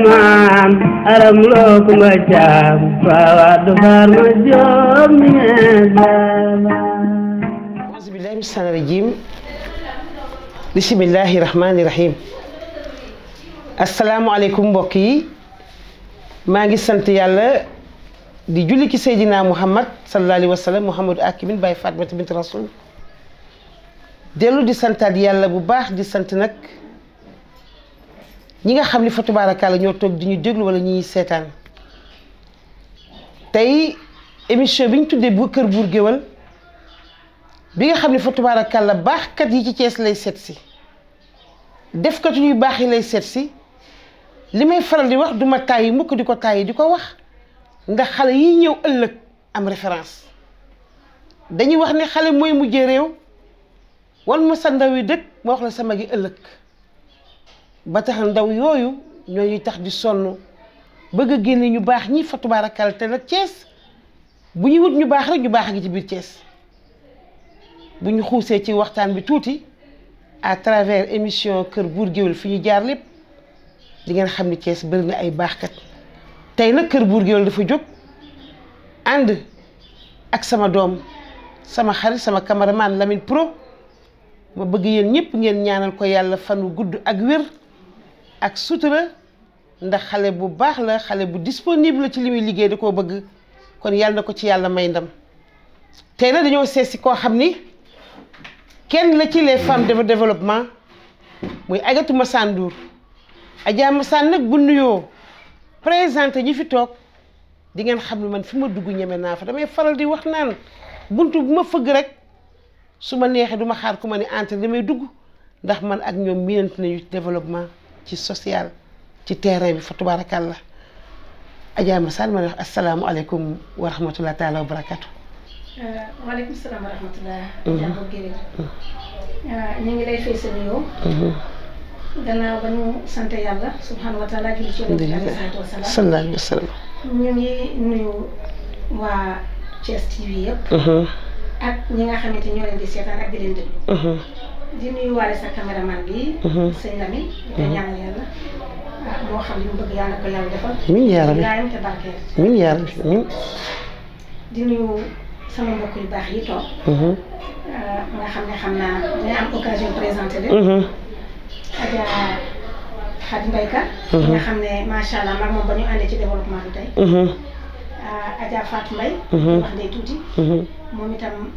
maam aram loo kumba caam faawa du faar ma joom auzu billahi mina shaytaani rajiim bismillahi rahmaani rahim asalaamaaleykum mbokk yi maa ngi sant yàlla di julli ci Seydina Muhammad sallallahu alayhi wa sallam Muhammadu Akimin Baye Fatmata bint Rasul dellu di santaat yàlla bu baax di sant nag ñi nga xam ni fa tabaarakalla ñoo toog di ñu déglu wala ñuy seetaan tey émission bi ñu tuddee bu kër buur géwël bi nga xam ne fa tabaarakalla baaxkat yi ci Thiès lay seet si defkat yu baax yi lay seet si li may faral di wax duma tàyyi mukk di ko tàyyi di ko wax ndax xale yi ñëw ëllëg am référence dañuy wax ne xale mooy mujjee réew wan ma sa ndaw yi dëkk ma wax la sama gi ëllëg ba tax ndaw yooyu ñooñuy tax di sonn bëgg a génne ñu baax ñi fa tabaarakalla te nag Thiès bu ñu wut ñu baax rek ñu baax a ngi ci biir Thiès bu ñu xuusee ci waxtaan bi tuuti à travers émission kër buur géwél fi ñu jaar lépp di ngeen xam ni Thiès bëri na ay baaxkat tey nag kër buur géwél dafa jóg ànd ak sama doom sama xarit sama cameraman Lamine Pro ma bëgg yéen ñëpp ngeen ñaanal ko yàlla fan wu gudd ak wér ak sutura ndax xale bu baax la xale bu disponible ci li muy liggéey da koo bëgg kon yàlla na ko ci yàlla may ndam tey nag dañoo seet si koo xam ni kenn la ci les femmes de développement muy Aïssatou Massane Ndour Adja Massane nag bu nuyoo présenté ñi fi toog di ngeen xam ne man fi ma dugg ñeme naa fa damay faral di wax naan buntu bu ma fëgg rek su ma neexee du ma xaar ku ma ne entre damay dugg ndax man ak ñoom miinante nañu développement ci social ci terrain bi fa tabarakallah Adja Massane ma ne wax asalaamualeykum wa rahmatulah taala wa barakatu. waaleykum salaam wa rahmatulah. jàmm géwél ñu ngi lay fay sa nuyoo. gannaaw ba ñu sant yàlla subhanahu wa taala julli ci yonent bi alayhi salaatu wa salaam. sallallahu alayhi wa sallam. ñu ngi nuyu waa Thiès TV yëpp. ak ñi nga xamante ñoo leen di seetaan ak di leen déglu. di nuyu waale sa caméraman bi. sëñ Lamine. di ko ñaanal yàlla. moo xam li mu bëgg yàlla ko yàlla defal. amiin yaa rabbi yaayam te barkeel. amiin yaa rabbi amiin. di nuyu sama mbokk yu baax yi toog. nga xam ne xam naa dina am occasion présenté leen. Adja Khady Mbayka. nga xam ne macha allah mag moom ba ñu àndee ci développement bi tey. Adja Fatou Mbaye. wax ndey tuuti. moom itam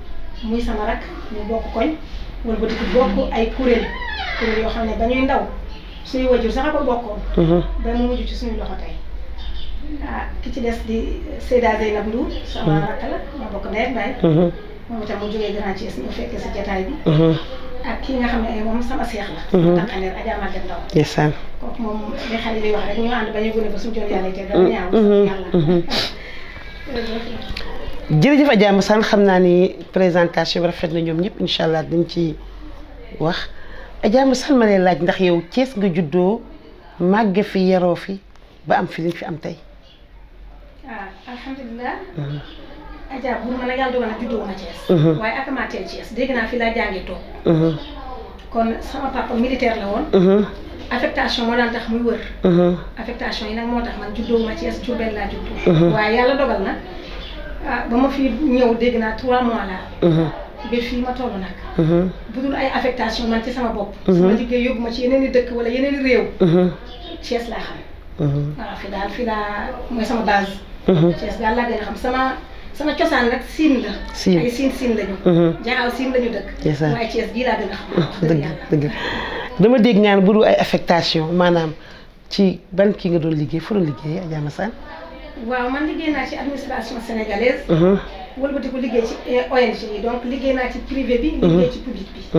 muy sama rak ñu bokk koñ. wala ba dugg bokk ay kuréel yoo xam ne ba ñuy ndaw suñu wajur sax a ko bokkoon. ba mu mujj ci suñu loxo tey. ki ci des di Seyda Zeynab Ndour sama rakk la ñoo bokk ndey ak baay. moom itam mu jógee Grand Thiès ñu fekkee si jataay bi. ak kii nga xam ne moom sama seex la. tànqaleer Adja Maguette Ndaw. ndeysaan. kooku moom li xale yi wax rek ñu ànd ba ñu gune ba suñu joon yàlla tey dara ñaaw. yàlla. jërëjëf Adja Massane xam naa ni présentation bi rafet na ñoom ñëpp incha allah dañ ci wax Adja Massane ma lay laaj ndax yow Thiès nga juddoo màgge fi yaroo fi ba am fi liñ fi am tey. alhamdulilah. Adja bu ma nag yàlla dogal na juddoo ma Thiès. waaye ak maa teel Thiès dégg naa fi laa jàngee toog. kon sama papa militaire la woon. affectation moo daan tax muy wër. affectation yi nag moo tax man juddoo ma Thiès Diourbel laa juddoo. waaye yàlla dogal na ba ma fi ñëw dégg naa 3 mois laa. ba fii ma toll nag. bu dul ay affectation man ci sama bopp. sama liggéey yóbbu ma ci yeneen i dëkk wala yeneen i réew. Thiès laa xam. waaw fi laa mooy sama base. Thiès daal laa gën a xam sama cosaan nag siin la. ay siin lañu. jaxaw siin lañu dëkk. waaye Thiès gii laa gën a xam. dëgg dama dégg ñaan bu dul ay affectation maanaam ci ban kii nga doon liggéey fu doon liggéey Adja Massane. waaw man liggéey naa ci administration sénégalaise. wëlbati ko liggéey ci ONG yi donc liggéey naa ci privé bi. liggéey ci public bi.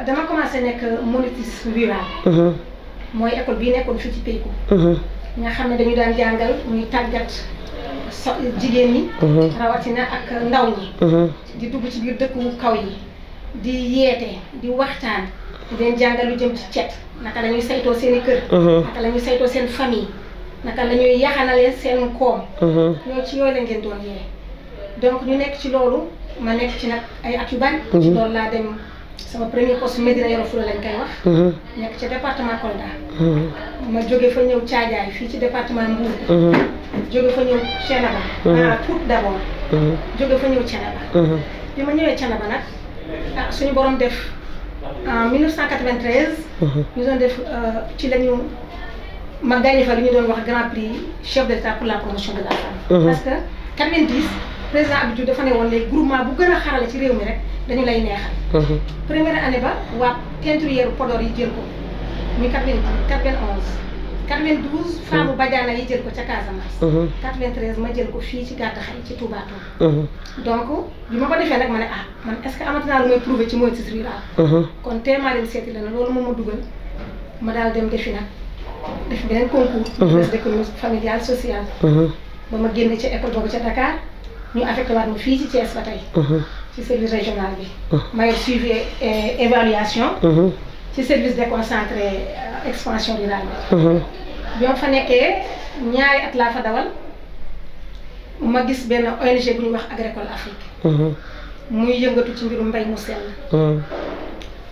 dama commencé nekk monitrice rurale. mooy école bii nekkoon fii ci Peyko. nga xam ne dañu daan jàngal muy tàggat jigéen ñi. rawatina ak ndaw ñi. di dugg ci biir dëkku kaw yi. di yeete di waxtaan. di leen jàngal lu jëm ci cet naka la ñuy saytoo seen i kër. naka la ñuy saytoo seen famille. naka la ñuy yaxanalee seen koom. ñoo ci yooyu la ngeen doon yee. donc ñu nekk ci loolu ma nekk ci nag ay at yu bari. ci loolu laa dem sama premier poste Médina Yoro Foulah lañ koy wax. nekk ci département Kolda. ma jóge fa ñëw Thiadiaye fii ci département Mbour. jóge fa ñëw Thiénaba. Pout d'abord. jóge fa ñëw Thiénaba. bi ma ñëwee Thiénaba nag suñu borom def en 1993. ñu doon def ci la ñu ma gagné fa li ñu doon wax grand prix chef de l'État pour la promotion de la femme. parce que 90 président Abdou Diouf dafa ne woon léegi groupement bu gën a xarale ci réew mi rek dañu lay neexal. première année ba waa teinturière Podor yi jël ko muy 91. 92 femme Badiana yi jël ko ca Casamance. 93 ma jël ko fii ci gàtt xay ci Touba Toul. donc bi ma ko defee nag ma ne man est-ce que amati naa lu may prouver ci moitié rural. kon téeméer dem seeti la ne loolu moom ma dugal ma daal dem defi nag def beneen concours. d'économie familiale sociale. ba ma génne ci école boobu ca Dakar ñu affecté waat ma fii ci Thiès ba tey. ci service régional bi. ma yor suivi évaluation. ci service déconcentré expansion rurale bi. bi ma fa nekkee ñaari at laa fa dawal ma gis benn ONG bu ñuy wax Agricole Afrique. muy yëngatu ci mbirum mbay mu sell.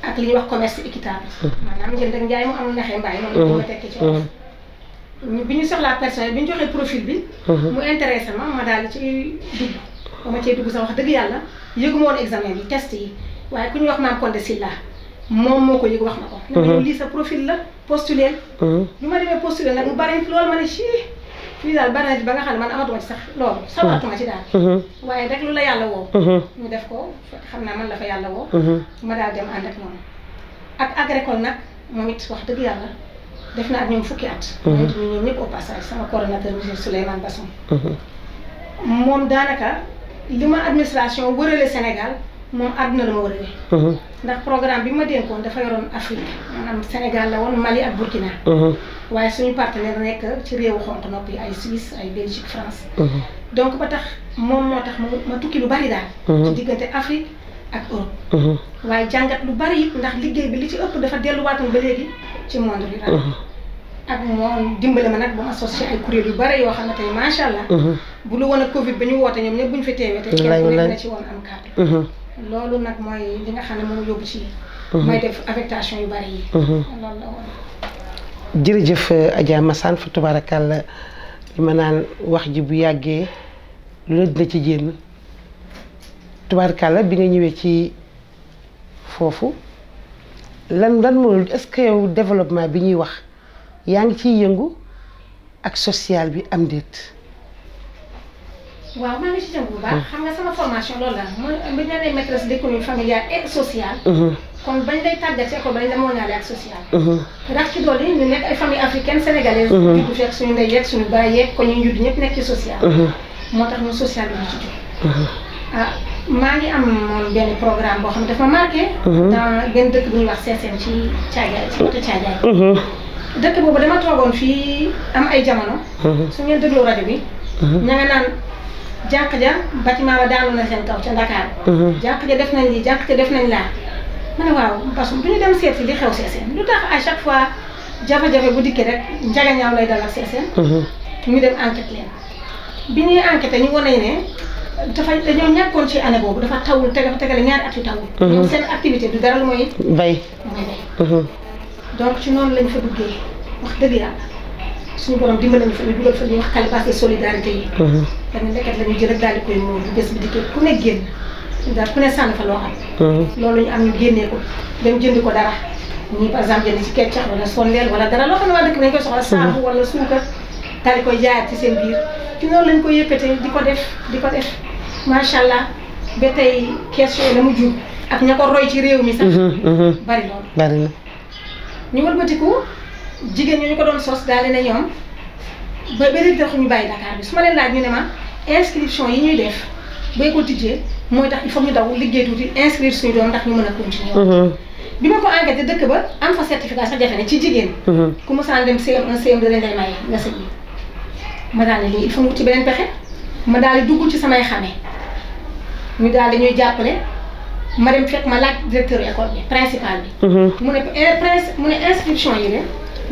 ak li ñuy wax commerce équitable. maanaam njënd ak njaay mu am naxee mbaay noonu ma tekki ci wolof. bi ñu soxlaa personnel bi ñu joxee profil bi. mu intéressé ma daal di ci dugg. ba ma cee dugg sax wax dëgg yàlla yëguma woon examen bi test yi waaye ku ñuy wax maam Konde Silla moom moo ko yëg wax na ko. ne ma lii sa profil la postulé. bi ma demee postulé nag mu bari loolu ma ne fii daal bari na ba nga xam ne man amatuma ci sax loolu sawaatuma ci daal. waaye rek lu la yàlla woo. ñu def ko xam naa man la fa yàlla woo. ma daal dem ànd ak ñoom. ak Agricole nag moom it wax dëgg yàlla def na ak ñoom fukki at. ñoom ñëpp au passage sama coordonnateur monsieur Souleymane Basson. moom daanaka li ma administration wërale Sénégal moom àdduna la ma wërale. ndax programme bi ma dénkoon dafa yoroon Afrique maanaam Sénégal la woon Mali ak Burkina. waaye suñu partenaire nekk ci réewu xonq nopp yi ay Suisse ay Belgique France. donc ba tax moom moo tax ma tukki lu bari daal. ci diggante Afrique ak Europe. waaye jàngat lu bari it ndax liggéey bi li ci ëpp dafa delluwaatoon ba léegi ci monde rural. ak moom dimbale ma nag ba ma sos ci ay kuréel yu bari yoo xam ne tey macha allah. bu lu woon ak Covid ba ñu woote ñoom ñëpp bu ñu fi teewee tey kenn ku nekk na ci woon am kàddu. loolu nag mooy li nga xam ne moom yóbbu ci. mooy def affectation yu bari yi. loolu la woon. jërëjëf Adja Massane fa tabaarakàlla li ma naan wax ji bu yàggee lu la dina ci génn tabaarakàlla bi nga ñëwee ci foofu lan moo est-ce que yow développement bi ñuy wax yaa ngi ciy yëngu ak social bi am déet. waaw maa ngi ci jëm bu baax. xam nga sama formation loolu la mooy bi ñu nee maîtresse d'économie familiale et sociale. kon bañ lay tàggat ci école bañ la moo ñaale ak social. ndax ci doole ñu nekk ay famille africaine sénégalaise. juddu fekk suñu ndey yeeg suñu baay yeeg ko ñu judd ñëpp nekk ci social. moo tax ñu social bi ñu ci jóg. maa ngi am moom benn programme boo xam ne dafa marqué. dans benn dëkk bu ñuy wax Sessène ci Thiadiaye ci côté Thiadiaye. dëkk boobu dama toogoon fii am ay jamono. su ngeen dégloo rajo bi. ña nga naan jànq ja bâtiment ba daanu na seen kaw ca Dakar. jànq ja def nañ lii jànq ja def nañ laa. ma ne waaw parce que du ñu dem seeti li xew Sessène lu tax à chaque fois jafe-jafe bu dikkee rek njagañaaw lay dal ak Sessène. ñu dem enquête leen. bi ñuy enquêté ñu wane ne dañoo ñàkkoon ci année boobu dafa tawul tegale ñaari at yu tawul. ñoom seen activité du dara lu mooy. bay donc ci noonu lañ fa duggee wax dëgg yàlla suñu borom dimbali nañu fa ñu dugal fa ñuy wax calebasse de solidarité yi. tamit lekkat la ñu jël rek daal di koy muur bu bés bi dikkee ku ne génn daal ku ne sànni fa loo am. loolu ñu am ñu génnee ko dem jëndi ko dara ñii par exemple jënd ci keccax wala sondeel wala dara loo xam ne waa dëkk bi dañ koy soxla saabu wala suukar daal di koy jaayaat ci seen biir ci noonu lañ koy yëkkatee di ko def macha allah ba tey kees yooyu la mu jur ak ña ko roy ci réew mi sax. bari loolu bari na. ñu wëlbatiku jigéen ñi ñu ko doon sos daal di ne ñoom ba léegi tax ñu bàyyi Dakar bi su ma leen laaj ñu ne ma inscription yi ñuy def bay ko tijjee mooy tax il faut ñu daw liggéey tuuti inscrire suñu doom ndax ñu mën a continuer. bi ma ko enquêté dëkk ba am fa certificat sax jafe ne ci jigéen. ku mosaan dem CM1 CM2 dañ lay maye nga sëñ bi ma daal ne lii il faut mu wuti beneen pexe ma daal di dugg ci samay xame ñu daal di ñuy jàppale. ma dem fekk ma laaj directeur école bi principal bi. mu ne inscription yi de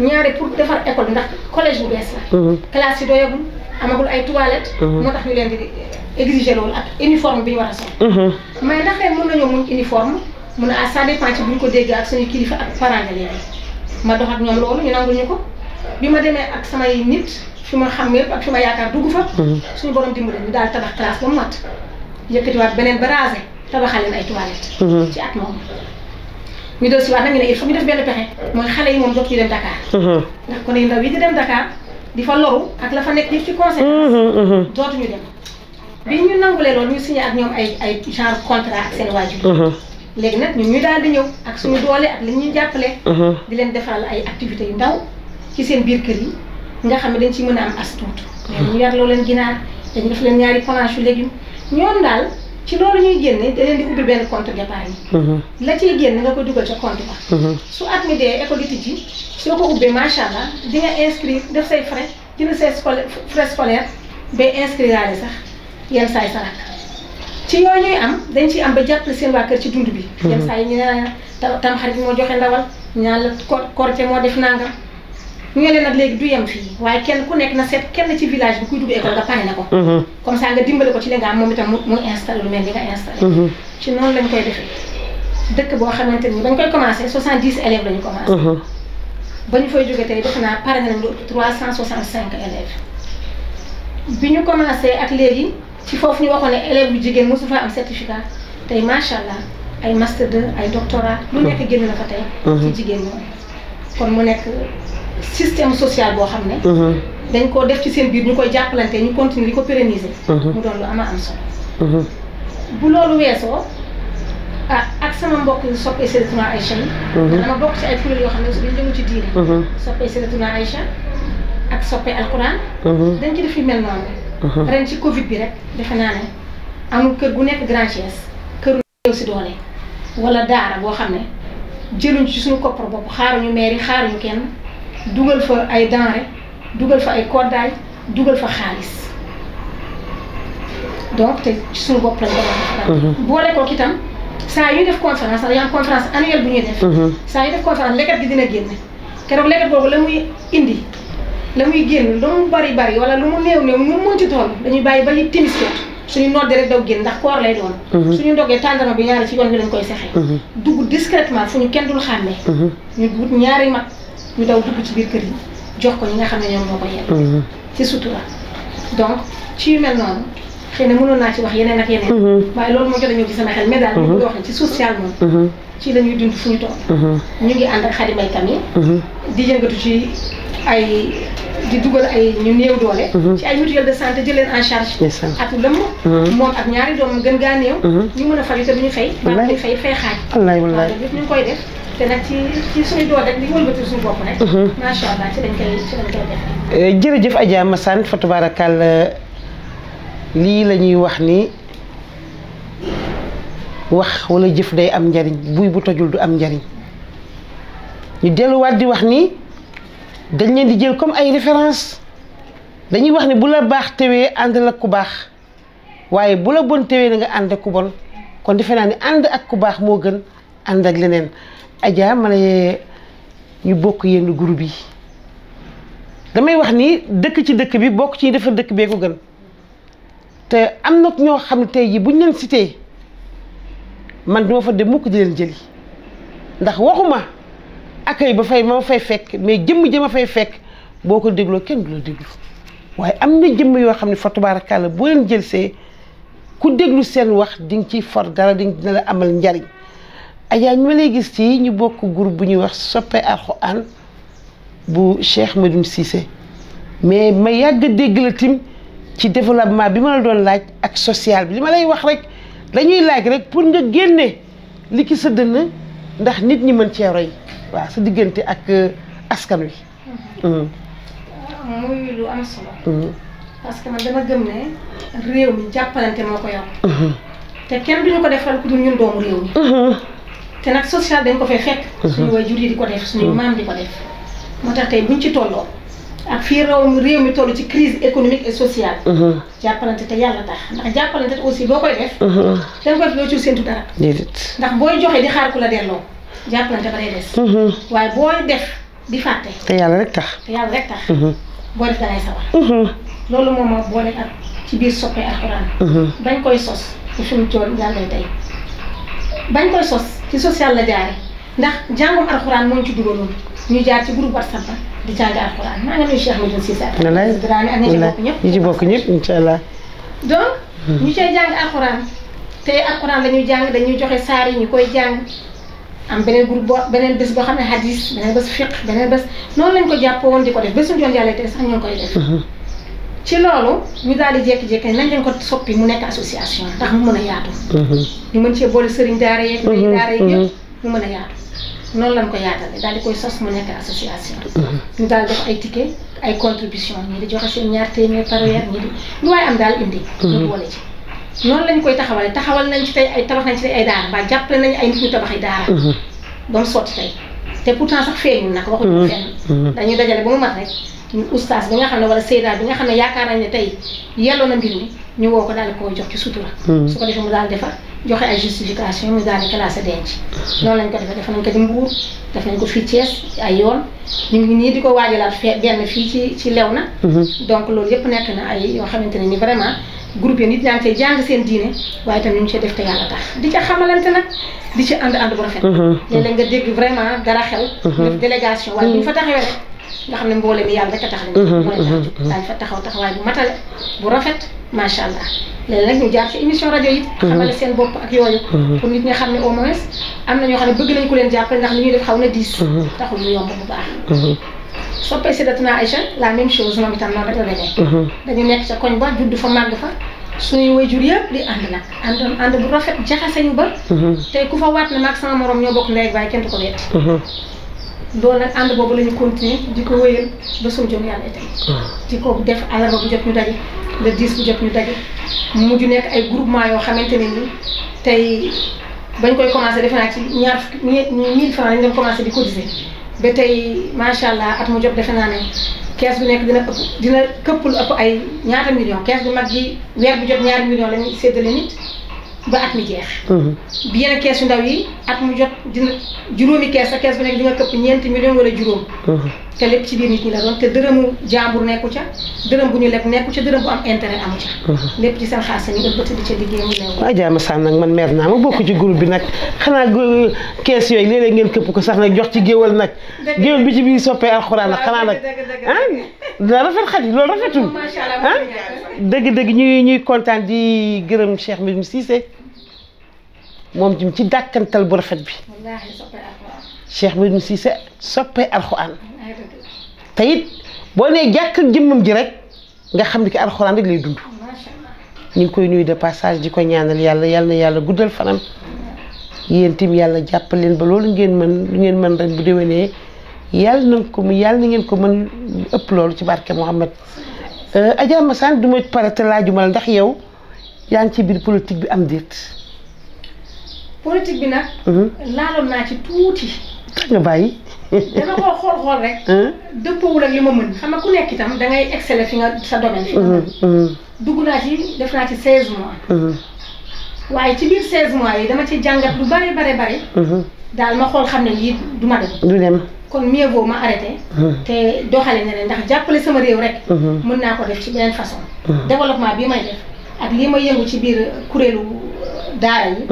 ñaare pour defar école bi ndax collège bu bees la. classe yi doyagul amagul ay toilettes. moo tax ñu leen di exiger loolu ak uniforme bi ñu war a sol. mais ndax ren mën nañoo muñ uniforme mu ne ah ça dépend ci bu ñu ko dégg ak suñu kilifa ak parents d'élèves yi ma dox ak ñoom loolu ñu nangul ñu ko bi ma demee ak samay nit fi ma xam yëpp ak fi ma yaakaar dugg fa suñu borom dimbali ñu daal tabax classe ba mu mat yëkkatiwaat beneen ba rasé tabaxal leen ay toilettes ci at moom ñu del si waat nag ñu ne il faut ñu def benn pexe mooy xale yi moom dootuñu dem Dakar ndax kon ndaw yi di dem Dakar di fa loru ak la fa nekk di ci conséquence dootuñu dem bi ñu nangulee loolu ñu signé ak ñoom ay genre contrat ak seen waajur léegi nag ñun ñu daal di ñëw ak suñu doole ak li ñuy jàppale di leen defal ay activités yu ndaw ci seen biir kër yi nga xam ne dañ ci mën a am as tuut mais ñu yarloo leen ginaar dañu def leen ñaari planche yu légumes ñoom daal ci loolu ñuy génne da leen di ubbi benn compte d'épargne la ciy génn nga koy dugal ca compte ba su at mi dee école di tijji soo ko ubbee macha allah di nga inscrire def say frais jënd say frais scolaire ba inscrire aale sax yenn saa yi sa rakk ci yooyu ñuy am dañ ciy am ba jàppale seen waa kër ci dund bi yenn saa yi ñu ne tam xarit moo joxe ndawal ñaan la korité moo def nangam ñu ne leen nag léegi du yem fii waaye kenn ku nekk na seet kenn ci village bi kuy dugg école nga pare na ko comme ça nga dimbale ko ci li nga am moom itam mu installé lu mel ni nga installé ci noonu lañ koy defee dëkk boo xamante ni bañ koy commencé 70 élèves la ñu commencé ba ñu fay jógee tey defe naa pare nañ lu 365 élèves bi ñu commencé ak léegi ci foofu ñu waxoon ne élève bu jigéen mosu fa am certificat tey macha allah ay master 2 ay doctorat lu nekk génn na fa tey ci jigéen ñoom kon mu nekk système social boo xam ne dañ koo def ci seen biir ñu koy jàppalante ñu continuer di ko pérenniser mu doon lu ama am solo bu loolu weesoo ah ak sama mbokk soppee Sayyidatuna Aïcha yi dama bokk ci ay kuréel yoo xam ne aussi dañu jëmu ci diine soppee Sayyidatuna Aïcha ak soppee alquran dañ ci def yu mel noonu ren ci Covid bi rek defe naa ne amul kër gu nekk Grand Thiès këru néew si doole wala daara boo xam ne jëluñ ci suñu koppar bopp xaaruñu mairie xaaruñu kenn dugal fa ay denrées dugal fa ay koddaay dugal fa xaalis donc te ci suñu bopp lañ ko def boole ko itam saa yu def conférence dañu am conférence annuelle bu ñuy def saa yu def conférence lekkat gi dina génn keroog lekkat boobu la muy indi la muy génn lu mu bari bari wala lu mu néew néew ñu mën ci toll dañuy bàyyi ba li timis jot suñu noddee rek daw génn ndax koor lay doon suñu ndogee tàndarma bi ñaari ci yoon bi lañ koy sexee dugg discrètement fu ñu kenn dul xàmmee ñu wut ñaari mag ñu daw dugg ci biir kër yi jox ko ñi nga xam ne ñoom moo ko yenn ci sutura donc ci yu mel noonu xëy na mënoon naa ci wax yeneen ak yeneen waaye loolu moo jot a ñëw ci sama xel mais daal ñu bëgg wax ne ci social moom ci la ñuy dund fu ñu toll ñu ngi ànd ak Khady Mbaye Kam yi di yëngatu ci ay di dugal ay ñu néew doole ci ay mutuelle de santé jël leen en charge at lëmm moom ak ñaari doomam gën gaa néew ñu mën a faju te duñu fay ba ñu fay xaaj waaw lépp ñu ngi koy def te nag ci suñu doole rek li wëlbati suñu bopp rek macha allah ci lañ koy def jërëjëf Adja Massane fa tabaarakal lii la ñuy wax ni wax wala jëf day am njariñ buy bu tojul du am njariñ ñu delluwaat di wax ni dañ leen di jël comme ay référence dañuy wax ni bu la baax tewee ànd la ku baax waaye bu la bon tewee na nga ànd ak ku bon kon defe naa ni ànd ak ku baax moo gën ànd ak leneen Adja ma ne ñu bokk yenn groupe yi damay wax ni dëkk ci dëkk bi bokk ci defar dëkk bee ko gën te am na ñoo xam ne tey jii buñ leen cité man duma fa dem mukk di leen jëli ndax waxuma accueil ba fay ma fay fekk mais jëmm jëma fay fekk boo ko dégloo kenn du la déglu waaye am na jëmm yoo xam ne fa tabaarakàlla boo leen jël see ku déglu seen wax di nga ciy for dara dina la amal njariñ Adja ñu ma lay gis ci ñu bokk groupe bu ñuy wax soppe Alxuraan bu Cheikh Medoune Cissé mais ma yàgg a dégg la tim ci développement bi ma la doon laaj ak social bi li ma lay wax rek dañuy laaj rek pour nga génne li ki sa dënn ndax nit ñi mën cee roy waaw sa diggante ak askan wi. muy lu am solo. parce que man dama gëm ne réew mi jàppalante moo ko yor. te kenn duñu ko defal ku dul ñun doomu réew mi. te nag social dañ ko fay fekk. suñu waajur yi di ko def suñu maam di ko def. moo tax tey buñ ci tolloo ak fii réew mi toll ci crise économique et sociale. jàppalante te yàlla tax ndax jàppalante aussi boo koy def. da nga koy def doo ci séntu dara. ndax booy joxe di xaar ku la delloo jàppalante ba day des. waaye booy def di fàtte. te yàlla rek tax. te yàlla rek tax. boo def dangay sawar. loolu moom moo boole ak ci biir soppe Alxuraan. bañ koy sos te fi mu toll yàlla tey bañ koy sos ci social la jaare ndax jàngum alxuraan moo ñu ci dugaloon ñu jaar ci groupe WhatsApp ba di jàng alxuraan maa ngi nuyu Cheikh Medoune Cissé ak ñi ci bokk ñëpp incha allah. donc ñu cay jàng alxuraan te alxuraan la ñuy jàng dañuy joxe saar yi ñu koy jàng am beneen groupe beneen bés boo xam ne hadis beneen bés fiqh beneen bés noonu lañ ko jàppoo woon di ko def ba suñu doon yàlla tey sax ñu ngi koy def. ci loolu ñu daal di jékki-jékki nañ leen ko soppi mu nekk association ndax mu mën a yaatu. ñu mën cee boole sëriñ daara yeeg ndey daara yeeg yëpp mu mën a yaatu noonu lañ ko yaatale daal di koy sos mu nekk association. ñu daal def ay ticket ay contribution ñii di joxe seen ñaar téeméer par weer ñii di lu waaye am daal indi. ñu boole ci noonu lañ koy taxawale taxawal nañ ci tey ay tabax nañ ci tey ay daara mbaa jàppale nañ ay nit ñu tabax ay daara. ba mu sotti tey te pourtant sax feeñul nag waxuñu fenn. dañuy dajale ba mu mat rek. ñu ustaas bi nga xam ne wala Seyda bi nga xam ne yaakaar nañ ne tey yelloo na mbir mi ñu woo ko daal di koo jox ci sutura. su ko defee mu daal defar joxe ay justification mu daal di classé denc. noonu lañ ko defee def nañ ko di Mbuur def nañ ko fii Thiès ay yoon ñu ngi nii di ko waajalaat benn fii ci Léona. donc loolu yëpp nekk na ay yoo xamante ne ni vraiment groupe yi nit ñaa ngi cay jàng seen diine waaye itam ñu ngi cee def te yàlla tax di ca xamalante nag di ci ànd bu rafet. léeg-léeg nga dégg vraiment dara xew. def délégation waaye bu ñu fa taxawee rek. nga xam ne mboole mi yàlla rek a tax lañ moo leen tax daañu fa taxawaay bu matale bu rafet macha allah léegi nag ñu jaar ci émission rajo yi xamale seen bopp ak yooyu pour nit ñi xam ne au moins am na ñoo xam ne bëgg nañ ko leen jàppale ndax li ñuy def xaw na diis taxul ñu yomb bu baax soppee Sayyidatuna Aïcha la même chose moom itam noonu rek la demee dañu nekk ca koñ ba judd fa màgg fa suñuy waajur yëpp di ànd nag ànd bu rafet jaxase ñu ba tey ku fa waat ne maag sama morom ñoo bokk ndey ak baay kenn du ko wetti loolu nag ànd boobu la ñu continuer di ko wéyal ba suñu jom yàlla tey di ko def àllarba bu jot ñu daje le 10 bu jot ñu daje mu mujj nekk ay groupement yoo xamante ne ni tey bañ koy commencé defe naa ci ñaar fukki 1000 francs lañ doon commencé di cotiser ba tey macha allah at mu jot defe naa ne kees bu nekk dina këpp lu ëpp ay ñaata million kees bu mag gi weer bu jot ñaari million lañuy séddale nit ba at mi jeex. bi yeneen kees yu ndaw yi at mu jot dina juróomi kees sa kees bu nekk di nga këpp ñeenti million wala juróom. te lépp ci biir nit ñi la doon te dërëmu jàmbur nekku ca dërëm bu ñu lekk nekku ca dërëm bu am intérêt amu ca. lépp ci seen xaalis ñu ëppati di ca liggéey mu néew. waaw Adja Massane nag man meer naa ma bokk ci groupe bi nag xanaa kees yooyu léeg-léeg ngeen këpp ko sax nag jox ci géwal nag. géwal bi ci biir soppee alxuraan nag xanaa nag. dina rafet xat yi loolu rafetul. dëgg-dëgg ñuy kontaan di gërëm Cheikh Medoune Cissé moom jëm ci dàkkantal bu rafet bi. wallaahi soppee alxuraan. Cheikh Medoune Cissé soppee alxuraan. te it boo nee jàkk jëmmam ji rek nga xam ni ki alxuraan rek lay dund. ñu ngi koy nuyu de passage di ko ñaanal yàlla na yàlla guddal fanam. yéen tim yàlla jàppal leen ba loolu ngeen mën ren bu déwénee yàlla na ngeen ko mën ëpp loolu ci barke Mouhamed. Adja Massane du ma pare te laajuma la ndax yow yaa ngi ci biir politique bi am déet. politique bi nag. laaloon naa ci tuuti. tax nga bàyyi. dama ko xool rek. dëppoowul ak li ma mën xam nga ku nekk itam da ngay exceller fi nga sa domaine. fi nga mën dugg naa ci def naa ci 16 mois. waaye ci biir 16 mois yi dama ci jàngat lu bari. daal ma xool xam ne lii du ma dem. du dem. kon mieux vaut ma arrêté. te doxale na ne ndax jàppale sama réew rek. mën naa ko def ci beneen façon. développement bii may def ak lii ma yëngu ci biir kuréelu daara yi.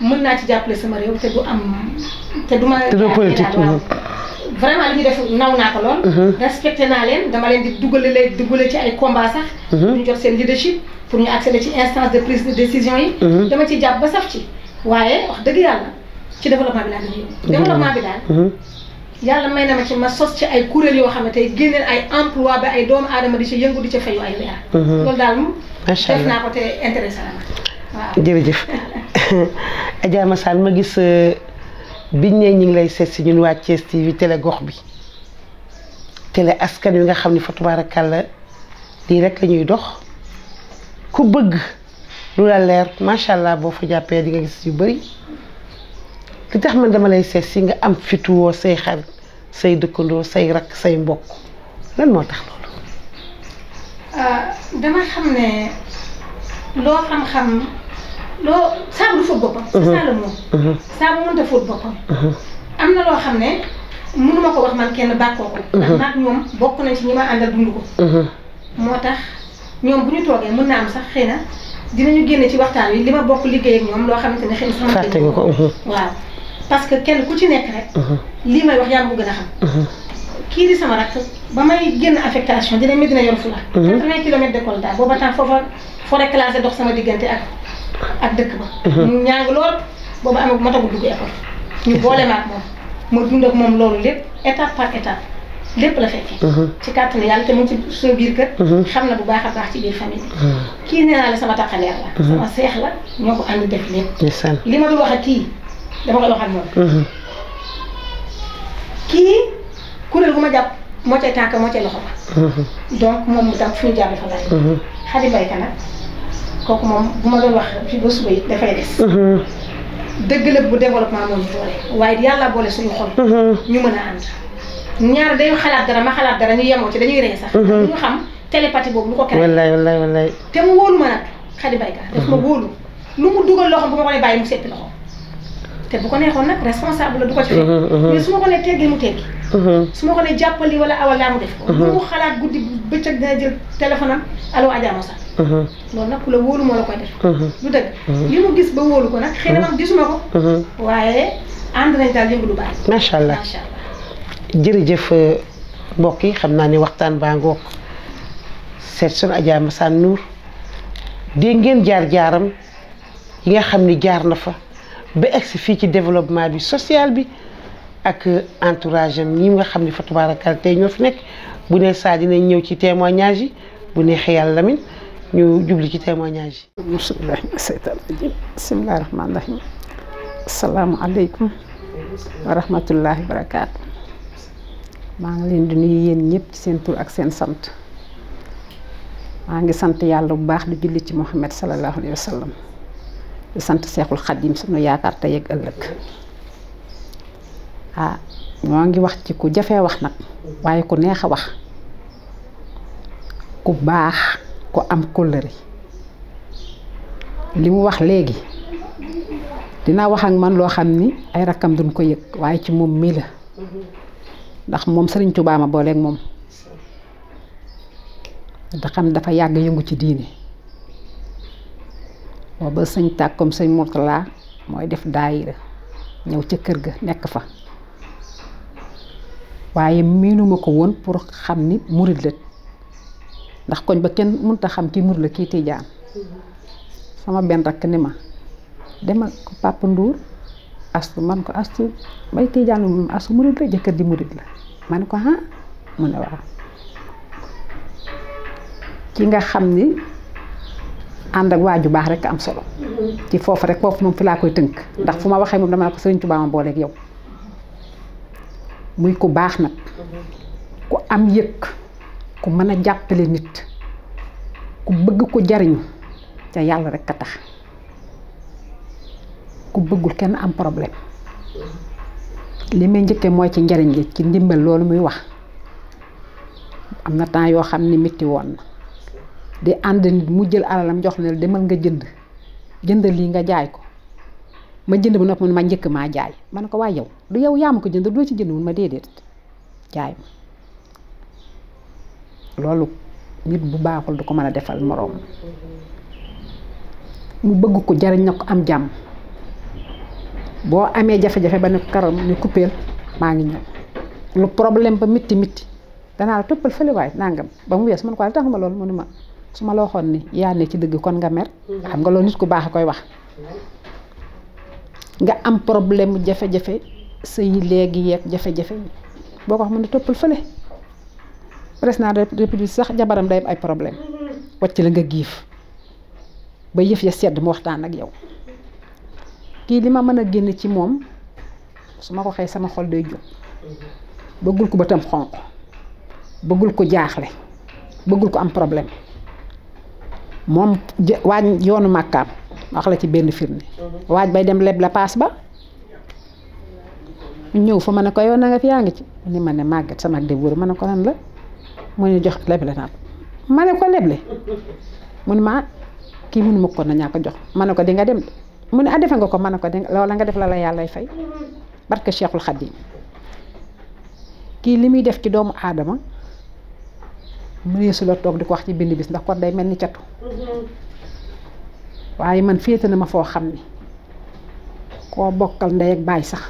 mën naa ci jàppale sama réew te du ma. te politique vraiment li ñuy def naw naa ko lool. respecté naa leen dama leen di duggale ci ay combat sax. ñu jot seen leadership pour ñu accéder ci instance de prise de décision yi. dama ci jàpp ba saf ci waaye wax dëgg yàlla ci développement bi laa gën a yëngu. développement bi daal. yàlla may na ma ci ma sos ci ay kuréel yoo xam ne tey génneel ay emploi ba ay doomu aadama di ci yëngu di ci fayu ay weer. loolu daal moom. macha allah def naa ko te intéressé na ma waaw. jërëjëf Adja Massane ma gis biñ ne ñu ngi lay seet si ñun waa Thiès TV télé gox bi télé askan wi nga xam ne fa tabaarakàlla lii rek la ñuy dox ku bëgg lu la leer macha allah boo fa jàppee di nga gis yu bëri. li tax man dama lay seet si nga am fituwoo say xarit say dëkkandoo say rakk say mbokk lan moo tax loolu. dama xam ne loo xam-xam loo saabu du fóot boppam. c'est ça le mot. saabu mënta fóot boppam. am na loo xam ne mënuma ko wax man kenn bàkkoo ko. ndax maag ñoom bokk nañ ci ñi ma àndal dund ko. moo tax ñoom bu ñu toogee mën naa am sax xëy na dinañu génne ci waxtaan wi li ma bokk liggéey ak ñoom loo xamante ne xëy na sama. fàtte nga ko. waaw parce que kenn ku ci nekk rek lii may wax yaa ma ko gën a xam kii di sama rakk ba may génn affectation dina Médina Yoro Foulah 80 kilomètres de Kolda booba temps foofa forêt classée dox sama diggante ak dëkk ba ñu ñàng lool booba amul ma tagul dugg école ñu boole maak moom ma dund ak moom loolu lépp étape par étape lépp la fekkee ci kàttanu yàlla te mu ci suñu biir kër xam na bu baax a baax ci biir famille kii nee naa la sama taqaleer la sama seex la ñoo ko ànd def lépp li ma dul wax ak kii dama koy wax ak moom kii kuréel gu ma jàpp moo cay tànk moo cay loxo ba donc moom mu tam fu ñu jaar dafa bari Khady Mbayka nag kooku moom bu ma doon wax fii ba suba yi dafay des dëgg la bu développement moo ñu boole waaye yàlla boole suñu xol ñu mën a ànd ñaar dañu xalaat dara ma xalaat dara ñu yemoo ci dañuy rey sax ñu xam télépathie boobu lu ko créé wallaay te mu wóolu ma nag Khady Mbayka daf ma wóolu lu mu dugal loxo bu ma ko ne bàyyi mu seppi loxo te bu ko neexoon nag responsable la du ko ci fekk mais su ma ko ne teggi mu teggi su ma ko ne jàppali wala awal laa mu def ko lu mu xalaat guddi bëccëg dina jël téléphone am allo Adja Moussa loolu nag ku la wóolu moo la koy def lu dëgg li mu gis ba wóolu ko nag xëy na man gisuma ko waaye ànd nañ daal yëngu lu baax macha allah jërëjëf mbokk yi xam naa ne waxtaan baa ngoog seet sunu Adja Moussa Ndour dégg ngeen jaar-jaaram yi nga xam ni jaar na fa ba egsi fii ci développement bi social bi ak entourage am ñi nga xam ne fa tabaarakal tey ñoo fi nekk bu ne saa dinañ ñëw ci témoignage yi bu neexee yàlla Lamine ñu jubli ci témoignage yi. bismillahi mina seytaani rajiim bismillahi rahmaani rahiim asalaamaaleykum wa rahmatullahi wa barakaatu. maa ngi leen di nuyu yéen ñëpp ci seen tur ak seen sant maa ngi sant yàlla bu baax di julli ci Muhammad sallallahu alayhi wa sallam di sant Seexul Xadim sunu yaakaar tey ak ëllëg ñoo ngi wax ci ku jafee wax nag waaye ku neex a wax ku baax ku am kóllëre li mu wax léegi dina wax ak man loo xam ni ay rakkam duñ ko yëg waaye ci moom mii la ndax moom Sëriñ Tuubaa ma booleeg moom da xam dafa yàgg yëngu ci diine booba sëñ tàkkom sëñ Murtala mooy def daayira ñëw ca kër ga nekk fa waaye miinuma ko woon pour xam ni murid la ndax koñ ba kenn mënut a xam kii murid la kii tijaan sama benn rakk ni ma demal ko Papa Ndour astu man ko astu bay tijaan moom astu murid la jëkkër ji murid la ma ne ko mu ne waaw ki nga xam ni ànd ak waaju baax rek am solo ci foofu rek foofu moom fi laa koy tënk ndax fu ma waxee moom dama ko Sëriñ Tuubaa ma booleeg yow muy ku baax nag ku am yëg ku mën a jàppale nit ku bëgg ko jariñu ca yàlla rek a tax ku bëggul kenn am problème li may njëkkee mooy ci njariñ li ci ndimbal loolu muy wax am na temps yoo xam ni metti woon na di ànd nit mu jël alalam jox ne demal nga jënd lii nga jaay ko ma jënd ba noppi ma njëkk maa jaay ma ne ko waaye yow du yow yaa ma ko jënd doo ci jënd mun ma déedéet jaay ma loolu nit bu baaxul du ko mën a defal moroom mu bëgg ko jariñ na ko am jàmm boo amee jafe-jafe ba ne karam ni coupeel maa ngi ñëw lu problème ba mitti danaa la toppal fële waay nangam ba mu wees man ko tax ma loolu mu ne ma su ma la waxoon ni yaa ne ci dëgg kon nga mer xam nga loolu nit ku baax a koy wax nga am problème jafe-jafe sëy léegi yeeg jafe-jafe boo ko wax mu ne toppal fële président de la république sax jabaram day ay problème wàcc la nga giif ba yëf ya sedd mu waxtaan ak yow kii li ma mën a génn ci moom su ma ko xëy sama xol day jóg bëggul ko bëtam xonq bëggul ko jaaxle bëggul ko am problème moom waaj yoonu màkkaam wax la ci benn firnde waaj bay dem leb la paas ba ñëw fa ma ne ko yow na nga fi yaa ngi ci ni ma ne màgget sama de wóor ma ne ko lan la mu ñu jox leble naa ma ne ko leble mu ne ma kii mënu ma ko na ñaa ko jox ma ne ko di nga dem mu ne defe nga ko ma ne ko loola nga def la yàllay fay barke Cheikhul Khadim kii li muy def ci doomu aadama mëneesu la toog di ko wax ci benn bis ndax kon day mel ni catu waaye man féete na ma foo xam ni koo bokkal ndey ak baay sax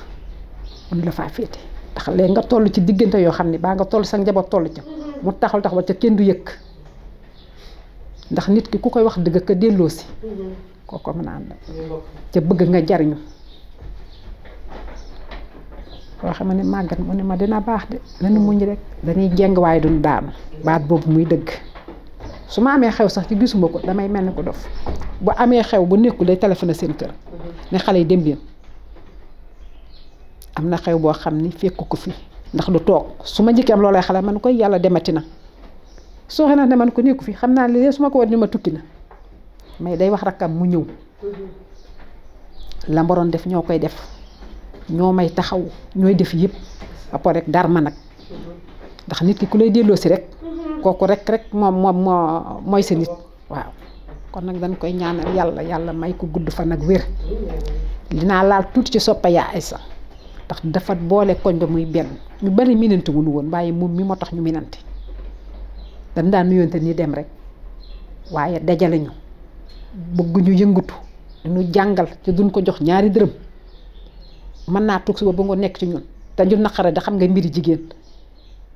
mun la faa féete ndax léegi nga toll ci diggante yoo xam ne baa nga toll sa njaboot toll ca mu taxaw ba ca kenn du yëkk ndax nit ki ku koy wax dëgg ka delloo si kooko mën a ànd ca bëgg nga jariñu boo xam ne màggat mu ne ma dina baax de lanu muñ rek dañuy jeng waaye duñ daanu baat boobu muy dëgg su ma amee xew sax ci gisuma ko damay mel ni ko dof bu amee xew bu nekkul day téléphoné seen kër ne xale yi dem leen am na xew boo xam ni fekk ko fi ndax du toog su ma njëkkee am loolay xale man koy yàlla demati na soo xamante ne man ko nekku fi xam naa ne su ma ko war ni ma tukki na mais day wax rakkam mu ñëw la mbaroon def ñoo koy def ñoo may taxaw ñooy def yëpp ba pare rek dar ma nag ndax nit ki ku lay delloo si rek kooku rek moom mooy sa nit waaw kon nag dañ koy ñaanal yàlla may ko gudd fan ak wér dinaa laal tuuti ci soppa yaa Aysa ndax dafa boole koñ ba muy benn ñu bari minante wuñu woon waaye moom mi moo tax ñu minante dañ daan nuyonte ni dem rek waaye dajale ñu bëgg ñu yëngatu dañu jàngal te duñ ko jox ñaari dërëm mën naa toog suba ba nga nekk ci ñun te ñu naqare da xam nga mbiri jigéen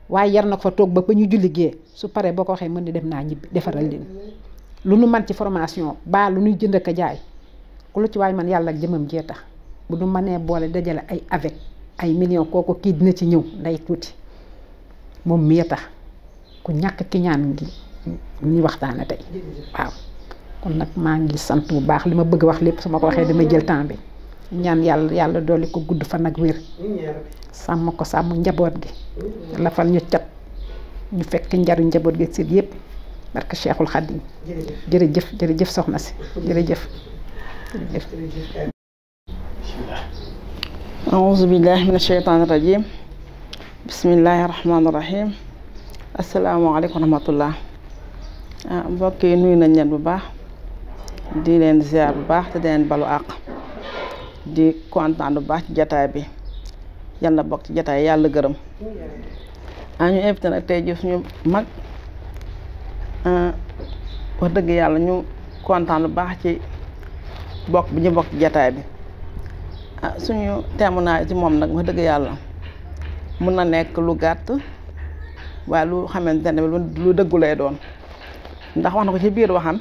waaye yar na ko fa toog ba ñu julli gee su paree boo ko waxee mën ni dem naa ñibbi defaral leen lu nu man ci formation ba lu nuy jënd ak jaay ku lu ci waay man yàlla ak jëmam jee tax bu du mënee boole dajale ay avec ay millions kooku kii dina ci ñëw nday tuuti moom mii tax ku ñàkk ki ñaan ngi ñuy waxtaane tey waaw kon nag maa ngi sant bu baax li ma bëgg wax lépp su ma ko waxee damay jël temps bi ñaan yàlla dolli ko gudd fan ak wér sàmm ko sàmm njaboot gi lafal ñu cat ñu fekk njariñ njaboot gi sit yëpp barke Cheikhul Khadim jërëjëf soxna si jërëjëf a'uuzu billahi mina shaytaani rajiim bismillahi rahmaani rahiim asalaamaaleykum wa rahmatullah mbokk yi nuyu nañ leen bu baax di leen ziar bu baax te di leen balu àq di kontaan bu baax ci jataay bi yàlla bokk ci jataay yàlla gërëm ñu invité nag tey ji suñu mag wax dëgg yàlla ñu kontaan bu baax ci bokk bi ñu bokk ci jataay bi suñu témoignage ci moom nag wax dëgg yàlla mun na nekk lu gàtt waaye lu xamante ne lu dëggu lay doon ndax wax na ko ci biir waxam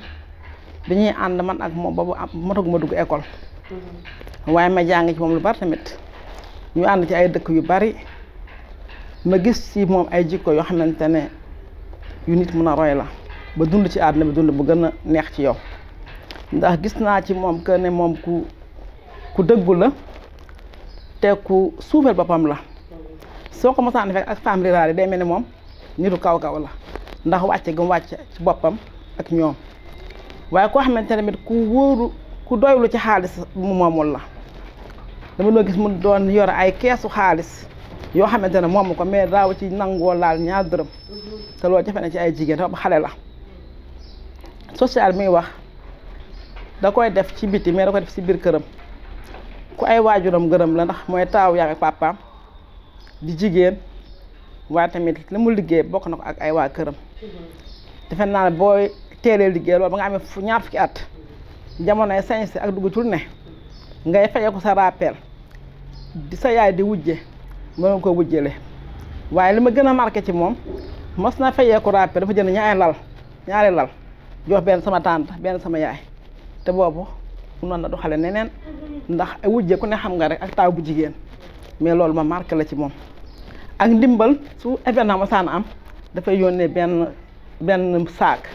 bi ñuy ànd man ak moom boobu mataguma dugg école waaye ma jàng ci moom lu bari tamit ñu ànd ci ay dëkk yu bari ma gis ci moom ay jikko yoo xamante ne yu nit mun a roy la ba dund ci àdduna bi dund bu gën a neex ci yow ndax gis naa ci moom que ne moom ku dëggu la te ku suufeel boppam la soo ko mosaan fekk ak femme rurale yi day mel ni moom nitu kaw la ndax wàcce gum wàcce ci boppam ak ñoom waaye koo xamante ne tamit ku wóoru ku doylu ci xaalis mu moomul la dama doon gis mu doon yor ay keesu xaalis yoo xamante ne moomu ko mais daaw ci nangoo laal ñaar dërëm te loolu jafe na ci ay jigéen te xale la social mi wax da koy def ci biti mais da koy def ci biir këram ku ay waajuram gërëm la ndax mooy taaw yaa ak papaam di jigéen waaye tamit li mu liggéey bokk na ko ak ay waa këram defe naa ne booy teelee liggéey loolu ba nga amee ñaar fukki at jamonoy sañse ak dugg tul ne ngay fayeeku sa rappel di sa yaay di wujje mënoon ko wujjele waaye li ma gën a marqué ci moom mos na fayeeku rappel dafa jënd ñaari lal jox benn sama tante benn sama yaay te boobu munoon na du xale neneen ndax ay wujje ku ne xam nga rek ak taaw bu jigéen mais loolu ma marqué la ci moom ak ndimbal su événement ma saan am dafay yónnee benn saak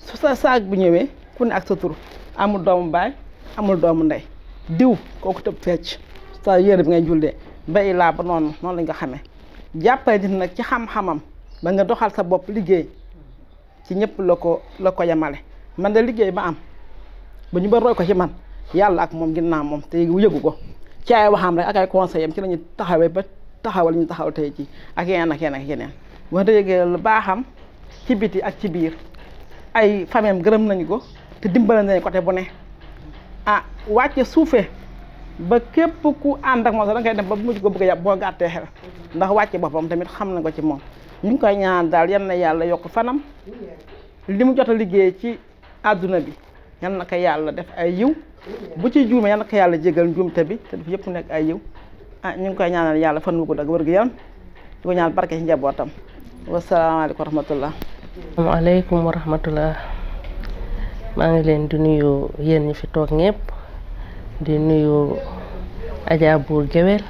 su sa saak bu ñëwee ku ne ak sa tur amul doomu baay amul doomu ndey diw kooku tëb fecc sa yére bi ngay jullee bay laa ba noonu lañ nga xamee jàppale nit nag ci xam-xamam ba nga doxal sa bopp liggéey ci ñëpp la ko yemale man de liggéey ba am ba ñu ba roy ko ci man yàlla ak moom ginnaaw moom te yëgu ko ci ay waxam rek ak ay conseil am ci la ñu taxawee ba taxawal ñu taxaw tey ci ak yeneen ak yeneen wax dëgg lu baaxam ci biti ak ci biir ay famem gërëm nañu ko te dimbale nañu côté bu ne wàcce suufee ba képp ku ànd ak moom sax da ngay dem ba mujj ko bëgg a yàpp boo gàttee xel ndax wàcce boppam tamit xam na ko ci moom ñu ngi koy ñaan daal yal na yàlla yokk fanam li mu jot a liggéey ci àdduna bi yal na ko yàlla def ay yiw bu ci juumee yal na ko yàlla jégal njuumte bi te def yëpp nekk ay yiw ñu ngi koy ñaanal yàlla fan mu gudd ak wér gu yaram di ko ñaan barke ci njabootam wasalaamaaleykum wa rahmatullah. asalaamaaleykum wa rahmatullah maa ngi leen di nuyu yéen ñi fi toog ñëpp di nuyu Adja Bour Guewel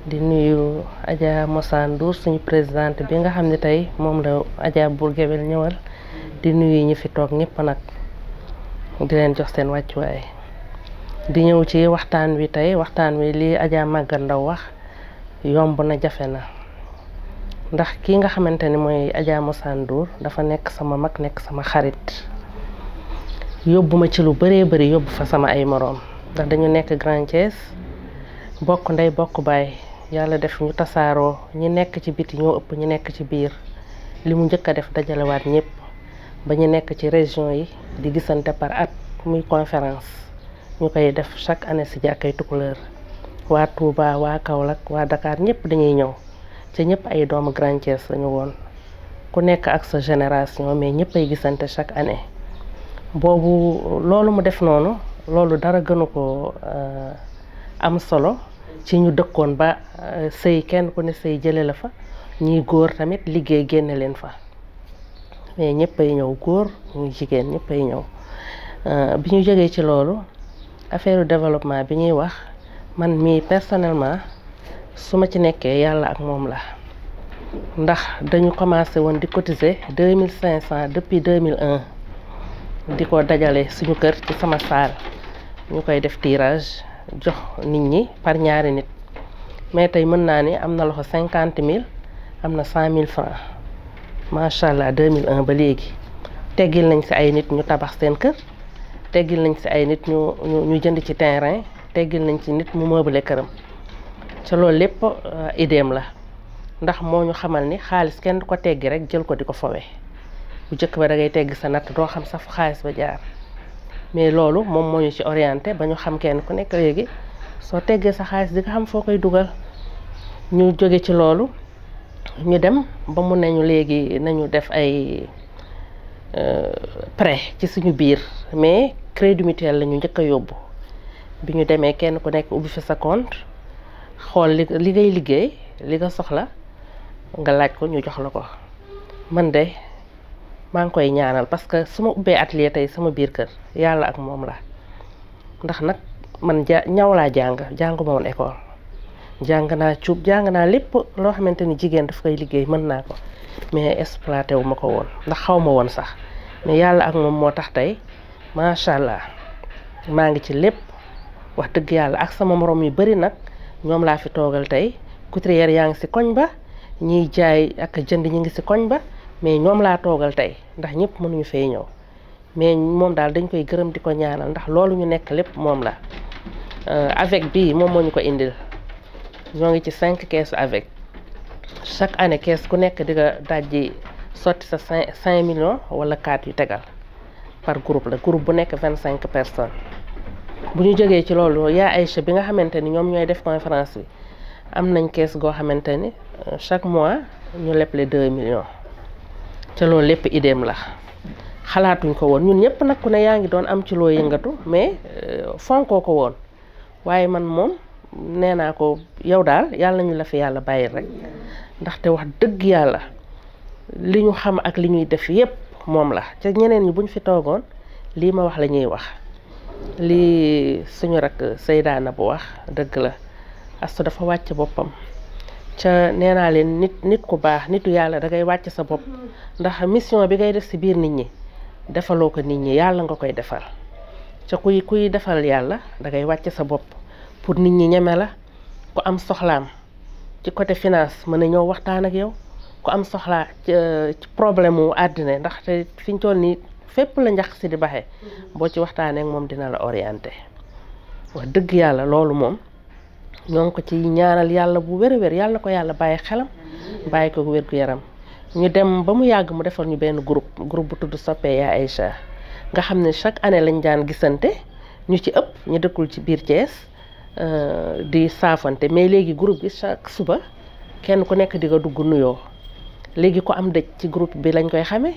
di nuyu Adja Moussa Ndour suñu présidente bi nga xam ne tey moom la Adja Bour Guewel ñëwal di nuyu ñi fi toog ñëpp nag di leen jox seen wàccuwaay di ñëw ci waxtaan wi tey waxtaan wi lii Adja Maguette Ndaw wax yomb na jafe na ndax kii nga xamante ni mooy Adja Moussa Ndour dafa nekk sama mag nekk sama xarit yóbbu ma ci lu bëree bëri yóbbu fa sama ay moroom ndax dañu nekk Grand Thiès bokk ndey bokk baay yàlla def ñu tasaaroo ñi nekk ci biti ñoo ëpp ñi nekk ci biir li mu njëkk a def dajalewaat ñëpp ba ñu nekk ci région yi di gisante par at muy conférence ñu koy def chaque année si jàkkay Tukulëër waa Touba waa Kaolack waa Dakar ñëpp dañuy ñëw te ñëpp ay doomu Grand Thiès lañu woon ku nekk ak sa génération mais ñëpp ay gisante chaque année boobu loolu mu def noonu loolu dara gënu ko am solo ci ñu dëkkoon ba sëy kenn ku ne sëy jële la fa ñiy góor tamit liggéey génne leen fa mais ñëpp ay ñëw góor ñuy jigéen ñëpp ay ñëw bi ñu jógee ci loolu affaire développement bi ñuy wax man mii personnellement su ma ci nekkee yàlla ak moom la ndax dañu commencé woon di cotiser 2500 depuis 2001 di ko dajale suñu kër ci sama saal ñu koy def tirage jox nit ñi par ñaari nit mais tey mën naa ni am na loxo 50 000 am na 100 000 francs macha allah 2001 ba léegi teggil nañ si ay nit ñu tabax seen kër teggil nañ si ay nit ñu jënd ci terrain teggil nañ ci nit mu meubler këram ca loolu lépp idéem la ndax moo ñu xamal ni xaalis kenn du ko teggi rek jël ko di ko fowe bu njëkk ba da ngay tegg sa natt doo xam sax fu xaalis ba jaar mais loolu moom moo ñu ci orienté ba ñu xam kenn ku nekk léegi soo teggee sa xaalis di nga xam foo koy dugal ñu jóge ci loolu ñu dem ba mu nañu léegi nañu def ay prêt ci suñu biir mais crédit mutuel la ñu njëkk a yóbbu bi ñu demee kenn ku nekk ubbi fi sa compte xool li ngay liggéey li nga soxla nga laaj ko ñu jox la ko man de maa ngi koy ñaanal parce que su ma ubbee atelier tey sama biir kër yàlla ak moom la ndax nag man ñaw laa jànguma woon école jàng naa cuub jàng naa lépp loo xamante ni jigéen daf koy liggéey mën naa ko mais exploité wu ma ko woon ndax xaw ma woon sax mais yàlla ak moom moo tax tey macha allah maa ngi ci lépp wax dëgg yàlla ak sama morom yu bari nag ñoom laa fi toogal tey couturière yaa ngi si koñ ba ñiy jaay ak jënd ñi ngi si koñ ba mais ñoom laa toogal tey ndax ñëpp mënuñu fee ñëw mais moom daal dañ koy gërëm di ko ñaanal ndax loolu ñu nekk lépp moom la avec bii moom moo ñu ko indil ñoo ngi ci 5 keesu avec chaque année kees ku nekk di nga dajji sotti sa 5 millions wala 4 yu tegal par groupe la groupe bu nekk 25 personnes bu ñu jógee ci loolu yaa Aïcha bi nga xamante ni ñoom ñooy def conférence bi am nañ kees goo xamante ni chaque mois ñu leble 2 millions te loolu lépp idéem la xalaatuñ ko woon ñun ñëpp nag ku ne yaa ngi doon am ci loo yëngatu mais fonkoo ko woon waaye man moom nee naa ko yow daal yàlla ñu la fi yàlla bàyyi rek ndaxte wax dëgg yàlla li ñu xam ak li ñuy def yépp moom la ca ñeneen ñi buñ fi toogoon lii ma wax la ñuy wax lii suñu rak Seydaana bu wax dëgg la Astu dafa wàcc boppam ca nee naa leen nit ku baax nitu yàlla da ngay wàcc sa bopp ndax mission bi ngay def ci biir nit ñi defaloo ko nit ñi yàlla nga koy defal ca kuy defal yàlla da ngay wàcc sa bopp pour nit ñi ñeme la ku am soxlaam ci côté finance mën a ñëw waxtaan ak yow ku am soxlaa ci problème mu àddina ndaxte fi ñu toll nii fépp la njax si di baxee boo ci waxtaanee ak moom dina la orienté wax dëgg yàlla loolu moom ñoo ngi ko ci ñaanal yàlla bu wér a wér yàlla na ko yàlla bàyyi xelam bàyyi ko wér gu yaram ñu dem ba mu yàgg mu defal ñu benn groupe bu tudd soppee yaa Aïcha nga xam ne chaque année lañ daan gisante ñu ci ëpp ñu dëkkul ci biir Thiès di saafante mais léegi groupe bi chaque suba kenn ku nekk di nga dugg nuyoo léegi ku am dëj ci groupe bi lañ koy xamee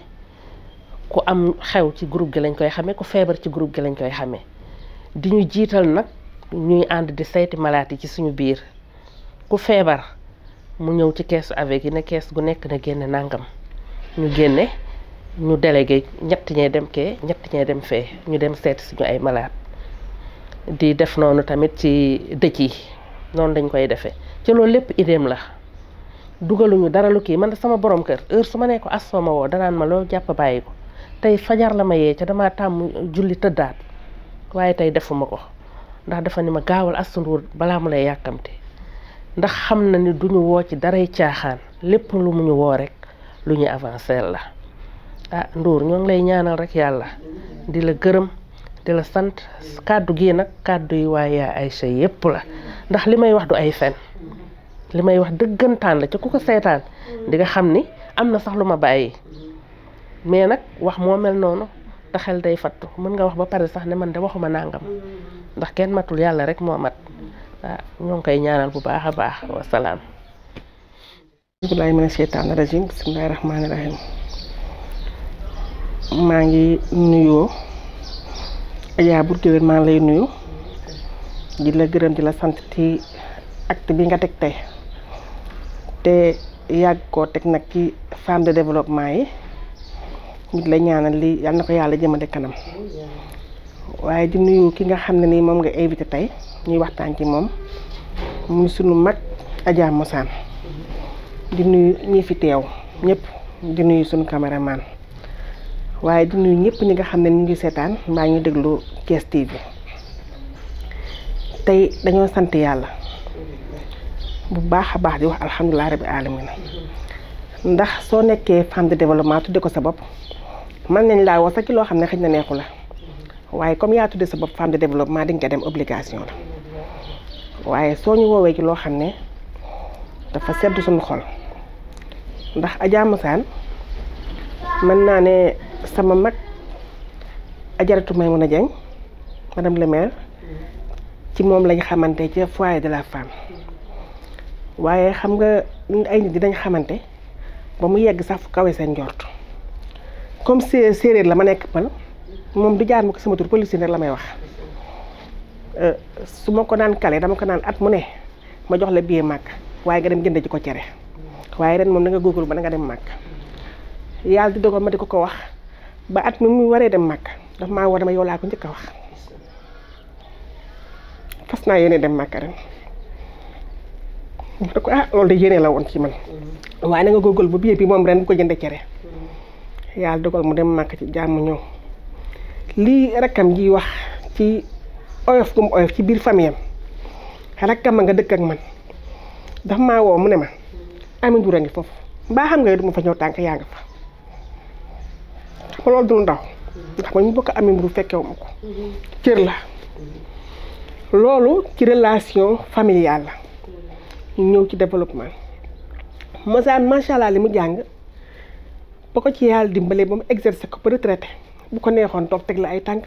ku am xew ci groupe gi lañ koy xamee ku feebar ci groupe gi lañ koy xamee di ñu jiital nag ñuy ànd di sayti malaat yi ci suñu biir ku feebar mu ñëw ci keesu avec yi ne kees gu nekk na génne nangam ñu génne ñu délégué ñett ñee dem kee ñett ñee dem fee ñu dem seeti suñu ay malade di def noonu tamit ci dëj yi noonu dañ koy defee ci loolu lépp idéem la dugaluñu dara lu kii man sama borom kër heure su ma nee ko Astou ma woo danaan ma loo jàpp bàyyi ko tey fajar la ma yee ca damaa tàmm julli tëddaat waaye tey defuma ko ndax dafa ni ma gaawal Astou Ndour balaa mu lay yàkkamte ndax xam na ni duñu woo ci daray caaxaan lépp lu mu ñu woo rek lu ñuy avancer la ah Ndour ñoo ngi lay ñaanal rek yàlla di la gërëm di la sant kàddu gii nag kàddu yi waaye yaa Aïcha yépp la ndax li may wax du ay fen li may wax dëggantaan la ca ku ko seetaan di nga xam ni am na sax lu ma bàyyi mais nag wax moo mel noonu te xel day fattu mën nga wax ba pare sax ne man de waxuma nangam ndax kenn matul yàlla rek moo mat waaw ñoo ngi koy ñaanal bu baax a baax wasalaam. bismillaahi mina sheytaani rajiim bismillaahi rahmaani rahiim maa ngi nuyoo Adja Bour Gueweul maa ngi lay nuyu di la gërëm di la sant ci acte bi nga teg tey te yàgg koo teg nag ci femme de développement yi nit la ñaanal li yal na ko yàlla jëmale kanam waaye di nuyu ki nga xam ne nii moom nga invité tey ñuy waxtaan ci moom muy sunu mag Adja Mosane di nuyu ñi fi teew ñëpp di nuyu sunu caméraman waaye di nuyu ñëpp ñi nga xam ne ñu ngi seetaan mbaa ñu déglu Thiès TV tey dañoo sant yàlla bu baax a baax di wax alhamdulilah rabbi alamin ndax soo nekkee femme de développement tudde ko sa bopp mën nañ laa wax sax ci loo xam ne xëy na neexu la waaye comme yaa tudde sa bopp femme de développement di nga dem obligation la waaye soo ñu woowee ci loo xam ne dafa sedd suñu xol ndax Adja Mosane mën naa ne sama mag Ajaratu Maimouna Dieng madame le maire ci moom lañ xamante ci foyer de la femme waaye xam nga ay nit dinañ xamante ba mu yegg sax fu kawe seen njort comme séeréer la ma nekk pël moom du jaar ma ko sama tur policier rek la may wax su ma ko daan kale dama ko naan at mu ne ma jox la billet màkk waaye nga dem jënd ci ko cere waaye ren moom da nga góorgóorlu ba da nga dem màkk yàlla di dogal ma di ko wax ba at mi mu waree dem màkk daf maa war dama yow laa ko njëkk a wax fas naa yéene dem màkk ren ma ne ko loolu de yéene la woon ci man waaye na nga góorgóorlu ba billet bi moom ren bu ko jëndee cere yàlla dogal mu dem màkk ci jàmm ñëw lii rakkam ji wax ci oyof gum oyof ci biir famille am rakkam ma nga dëkk ak man daf maa woo mu ne ma Ami Ndour a ngi foofu mbaa xam nga du ma fa ñëw tànk yaa nga fa xam nga loolu du ndaw ndax man ñu bokk Ami Ndour fekkewu ma ko cër la loolu ci relation familiale la ñu ñëw ci développement Mosane macha allah li mu jàng ba ko ci yàlla dimbale ba mu exercer ko ba retraité bu ko neexoon toog teg la ay tànk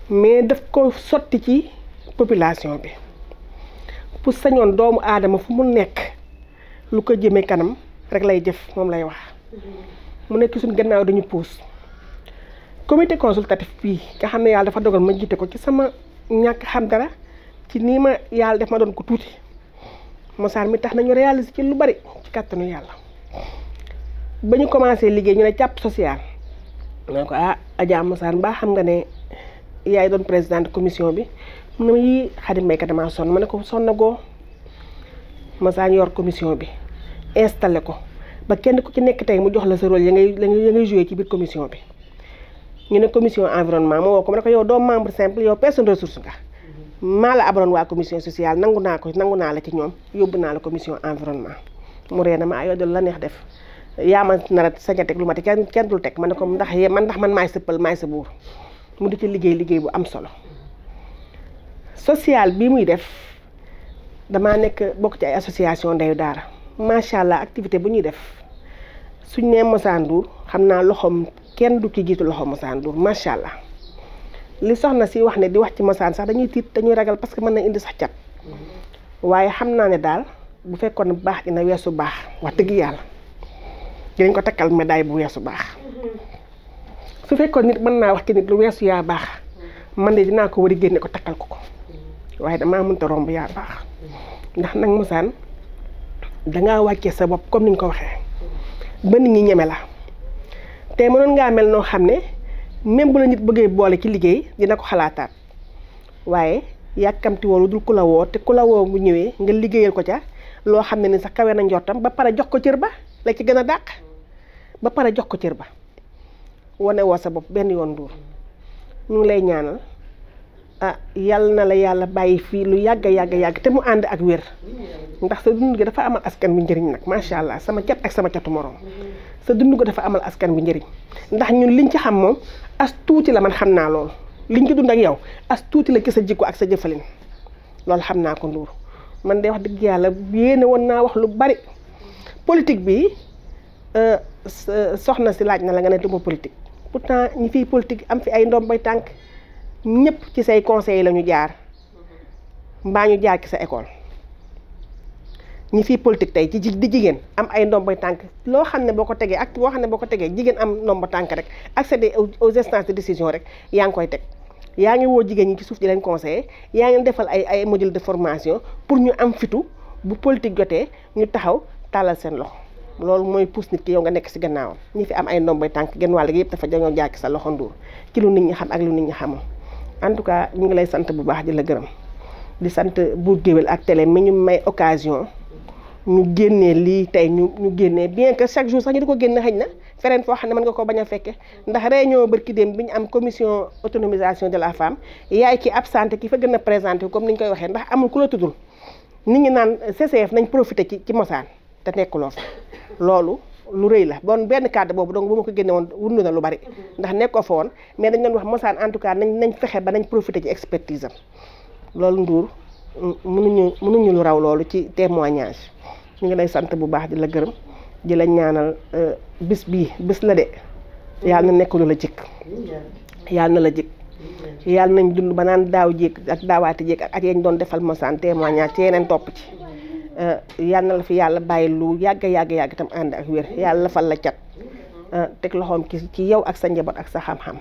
mais daf ko sotti ci population bi pour sañoon doomu aadama fu mu nekk lu ko jëmee kanam rek lay jëf moom lay wax mu nekk suñ gannaaw dañu puus comité consultatif bii nga xam ne yàlla dafa dogal ma jiite ko ci sama ñàkk xam dara ci nii ma yàlla def ma doon ko tuuti Mosane mi tax nañu réaliser ci lu bari ci kàttanu yàlla ba ñu commencé liggéey ñu ne càpp social ma ne ko Adja Mosane ba xam nga ne yaay doon présidente commission bi mu ne ma yii Xadi Mbay ka damaa sonn ma ne ko sonn goo Mosane yor commission bi installé ko ba kenn ku ci nekk tey mu jox la sa rôle ya ngay joué ci biir commission bi ñu ne commission environnement moo woo ko ma ne ko yow doo membre simple yow personne ressource nga maa la abaloon waa commission sociale nangu naa la ci ñoom yóbbu naa la commission environnement mu ree na ma yow de la neex def yaa ma nar a sañ a teg lu ma te kenn dul teg ma ne ko ndax man maay sa pël maay sa buur mu di ci liggéey bu am solo social bi muy def damaa nekk bokk ci ay association ndeyu daara macha allah activité bu ñuy def suñ nee Mosane Ndour xam naa loxoom kenn du ki jiitu loxo Mosane Ndour macha allah li soxna si wax ne di wax ci Mosane sax dañuy tiit dañuy ragal parce que mën na indi sax cat waaye xam naa ne daal bu fekkoon ne baax dina weesu baax wax dëgg yàlla dinañ ko takkal médaille bu weesu baax su fekkoon nit mën naa wax ci nit lu weesu yaa baax man de dinaa ko war a génne ko takkal ko waaye damaa mënta romb yaa baax ndax nag mosaan dangaa wàccee sa bopp comme ni ñu ko waxee ba nit ñi ñeme la te mënoon ngaa mel noo xam ne même bu la nit bëggee boole ci liggéey dina ko xalaataat waaye yàkkamti woon lu dul ku la woo te ku la woo bu ñëwee nga liggéeyal ko ca loo xam ne ni sax kawe na njortam ba pare jox ko cër ba la ci gën a dàq ba pare jox ko cër ba wane woo sa bopp benn yoon Ndour ñu ngi lay ñaanal yàlla na la yàlla bàyyi fii lu yàgg te mu ànd ak wér ndax sa dund gi dafa amal askan bi njëriñ nag macha allah sama cat ak sama catu morom sa dund gi dafa amal askan bi njëriñ ndax ñun liñ ci xam moom as tuuti la man xam naa loolu liñ ci dund ak yow as tuuti la ci sa jikko ak sa jëfalin loolu xam naa ko Ndour man de wax dëgg yàlla yéene woon naa wax lu bari politique bi soxna si laaj na la nga ne duma politique pourtant ñi fiy politique am fi ay ndombay tànk ñëpp ci say conseils la ñu jaar mbaa ñu jaar ci sa école ñi fiy politique tey ci di jigéen am ay ndombay tànk loo xam ne boo ko tegee ak boo xam ne boo ko tegee jigéen am ndomba tànk rek accéder aux instances de décision rek yaa ngi koy teg yaa ngi woo jigéen ñi ci suuf di leen conseiller yaa ngi defal ay module de formation pour ñu am fitu bu politique jotee ñu taxaw tàllal seen loxo loolu mooy pousse nit ki yow nga nekk ci gannaawam ñi fi am ay ndombay tànk genn wàll gi yëpp dafa dañoo jaar ci sa loxo Ndour ci lu nit ñi xam ak lu nit ñi xamul en tout cas ñu ngi lay sant bu baax di la gërëm di sant Bour Gueweul ak télé mi ñu may occasion ñu génnee lii tey ñu génnee bien que chaque jour sax ñu di ko génne xëy na feneen foo xam ne mën nga ko bañ a fekke ndax réunion barki démb bi ñu am commission autonomisation de la femme yaay ci absenté ki fa gën a présenté comme ni ñu koy waxee ndax amul ku la tuddul nit ñi naan CCF nañ profité ci mosaan te nekkuloo fa loolu lu rëy la bon benn cadre boobu donc bu ma ko génne woon wundu na lu bari ndax nekkoo fa woon mais dañ doon wax mosaan en tout cas nañ fexe ba nañ profité ci expertise am loolu Ndour mënuñu lu raw loolu ci témoignage ñu ngi lay sant bu baax di la gërëm di la ñaanal bis bii bis la de yàlla na nekk lu la jëkk yàlla na la jëkk yàlla nañ dund ba naan daaw jéeg ak daawaati jéeg ak at yañ doon defal mosaan témoignage ci yeneen topp ci yàlla na la fi yàlla bàyyi lu yàgg itam ànd ak wér yàlla la fal la cat teg loxoom ci yow ak sa njaboot ak sa xam-xam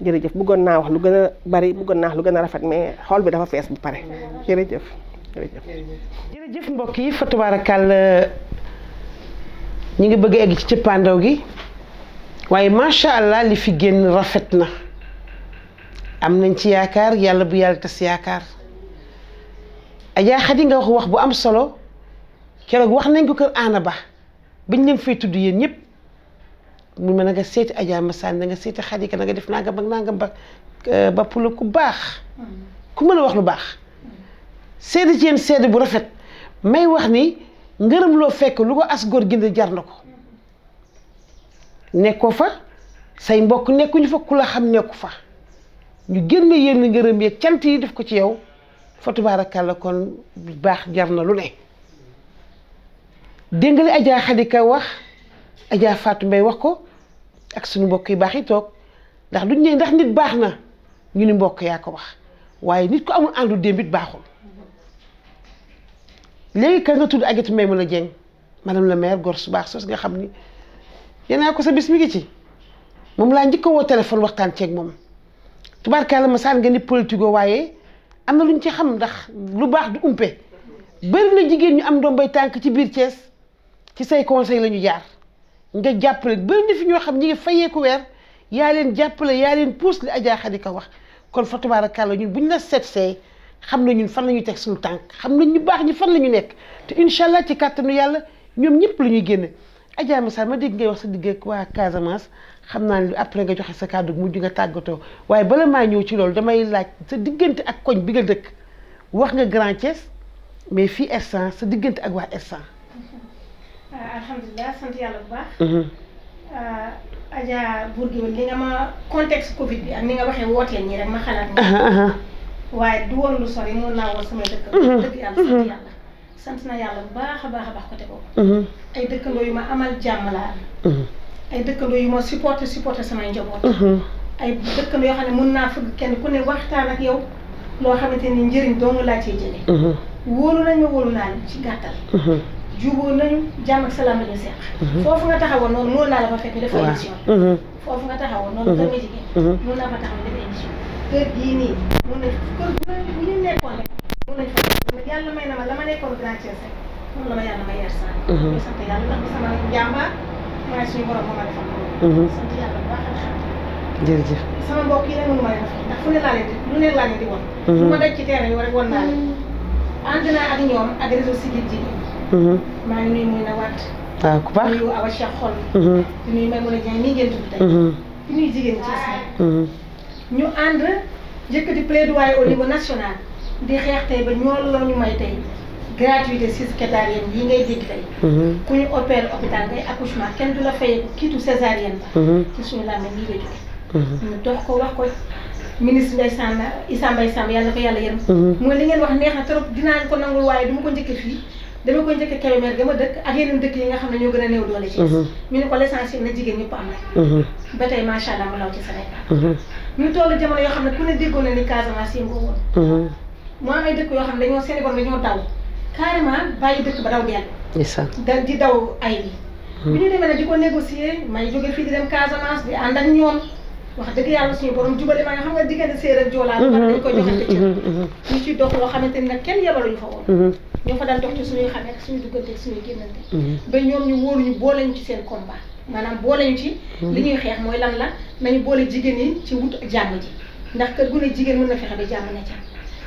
jërëjëf bëggoon naa wax lu gën a bari bëggoon naa wax lu gën a rafet mais xol bi dafa fees bu pare jërëjëf mbokk yi fa tabaarakàlla ñu ngi bëgg a egg ci cëppaandaw gi waaye macha allah li fi génn rafet na am nañ ci yaakaar yàlla bu yàlla tas yaakaar Adja Khady nga wax bu am solo keroog wax nañ ko kër Aana Ba bañ leen fay tudd yéen ñëpp mu mën a nga seeti Adja Massane na nga seeti Khady ka na nga def nangam ak nangam ba pula ku baax ku mën a wax lu baax seede ci yéen seede bu rafet may wax ni ngërëm loo fekk lu ko as góor gënd jar na ko nekkoo fa say mbokk nekkuñu fa ku la xam nekku fa ñu génne yenn ngërëm yeeg cant yi def ko ci yow fa tubaarakàlla kon baax jar na lu ne dégg nga li Adja Khady Ka wax Adja Fatou Mbaye wax ko ak suñu mbokk yi baax yi toog ndax duñ ne ndax nit baax na ñu ni mbokk yaa ko wax waaye nit ko amul àndu démb it baaxul léegi ka nga tudd Aguette Maïmouna Dieng madame la maire gor su baax sos nga xam ni yenaa ko sa bis mi ngi ci moom laa njëkk a woo téléphone waxtaan ceeg moom tubaarkàlla ma saan nga ni politique waaye am na luñ ci xam ndax lu baax du umpe bëri na jigéen ñu am ndombay tànk ci biir Thiès ci say conseil la ñu jaar nga jàppale bëri na fi ñoo xam ñi ngi fayeeku weer yaa leen jàppale yaa leen puus li Adja Khady Ka wax kon fa tubaarkàlla ñun buñ la seetsee xam na ñun fan la ñuy teg suñu tànk xam nañ ñu baax ñi fan la ñu nekk te incha allah ci kàttanu yàlla ñoom ñëpp la ñuy génne Adja Massane ma dégg ngay wax sa digg ak waa Casamance xam naa ne après nga joxe sa kàddu mujj nga tàggatoo waaye bala maa ñëw ci loolu damay laaj sa diggante ak koñ bi nga dëkk wax nga Grand Thiès mais fii R100 sa diggante ak waa R100. alhamdulilah sant yàlla bu baax. Adja Bour Gueweul li nga ma contexte Covid bi ak ni nga waxee wootee nii rek ma xalaat. waaye du woon lu sori mën naa woon samay dëkk. dëgg yàlla sant yàlla. sant na yàlla bu baax a baax côté boobu. ay dëkkandoo yu ma amal jàmm laa. ay dëkkandoo yu ma supporté samay njaboot. ay dëkkandoo yoo xam ne mën naa fëgg kenn ku ne waxtaan ak yow loo xamante ni njëriñ dong laa ciy jëlee. wóolu nañ ma wóolu naa ci gàttal. jubóo nañu jàmm ak salaam la ñu seq. foofu nga taxawoon noonu mën naa la fa fekk ñu def émission. foofu nga taxawoon noonu kër nga jigéen. mën naa fa taxaw def émission. kër gii nii mën na kër bu ñu nekkoon rek yàlla may na ma la ma nekkoon Grand Thiès rek moom la ma yàlla may yar saa yi sant yàlla ndax bi sama njàmbaar waaye suñu borom moo ma defal loolu sant yàlla bu baax alhamdulilah jërëjëf sama mbokk yi nag mënu ma leen a fay ndax fu ne laa leen di lu ne laa leen di won lu ma daj ci terrain yi rek won naa leen ànd naa ak ñoom ak réseau civil jigéen maa ngi nuyu muy na waat waaw ku baax nuyu Awa Cheikh xol di nuyu may mën a jàng mii ngeen tudd tey di nuyu jigéen ci ñu ànd yëkkati plaidoyer au niveau national di xeex tey ba ñoo la ñu may tey gratuité césarienne yi ngay dégg tey ku ñu opéré hôpital ngay accouchement kenn du la fayee ko kiitu césarienne ba ci suñu làmmiñ lii la jóge ñu dox ko wax ko ministre Ndeye Sane Issa Mbaye Samb yàlla na ko yàlla yërëm mooy li ngeen wax neex na trop dinaa ko nangul waaye du ma ko njëkke fii dama koy njëkke Kébémer ga ma dëkk ak yeneen dëkk yi nga xam ne ñoo gën a néew doole ci ñu ne ko l'essentiel na jigéen ñëpp am rek ba tey macha allah mu law ci Sénégal ñu toll jamono yoo xam ne ku ne déggoon na ni Casamance yëngoo woon mu am ay dëkk yoo xam ne dañoo Sénégal dañoo daw carrément bàyyi dëkk ba daw dellu di daw ay bi ñu demee nag di ko négocier may jóge fii di dem Casamance di ànd ak ñoom wax dëgg yàlla suñu borom jubale ma nga xam nga diggante séeréer ak joolaa dañ koy joxante cër ñu ciy dox loo xamante ni nag kenn yabaluñu fa woon ñoo fa daan dox ci suñuy xamee ak suñuy duggante ak suñuy génnante ba ñoom ñu wóoruñu boole ñu ci seen combat maanaam boole ñu ci li ñuy xeex mooy lan la nañu boole jigéen yi ci wut jàmm ji ndax kër gu ne jigéen mën na fexe ba jàmm ne ca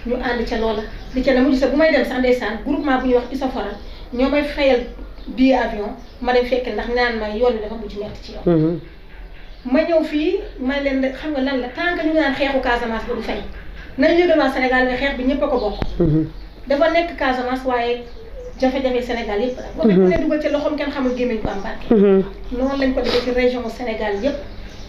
ñu ànd ca loola di ca ne mujj sax bu may dem sax ndeysaan groupement bu ñuy wax Isaforal ñoo may fayal billet avion ma dem fekk ndax naan may yoon wi dafa mujj metti ci yow ma ñëw fii may leen xam nga lan la tant que ñu ngi naan xeexu Casamance ba du fay nañu yëgal waa Sénégal ne xeex bi ñëpp a ko bokk dafa nekk Casamance waaye jafe-jafe Sénégal yëpp la boo ne dugal ci loxoom kenn xamul gémmiñ ko am barke noonu lañ ko defee ci région Sénégal yëpp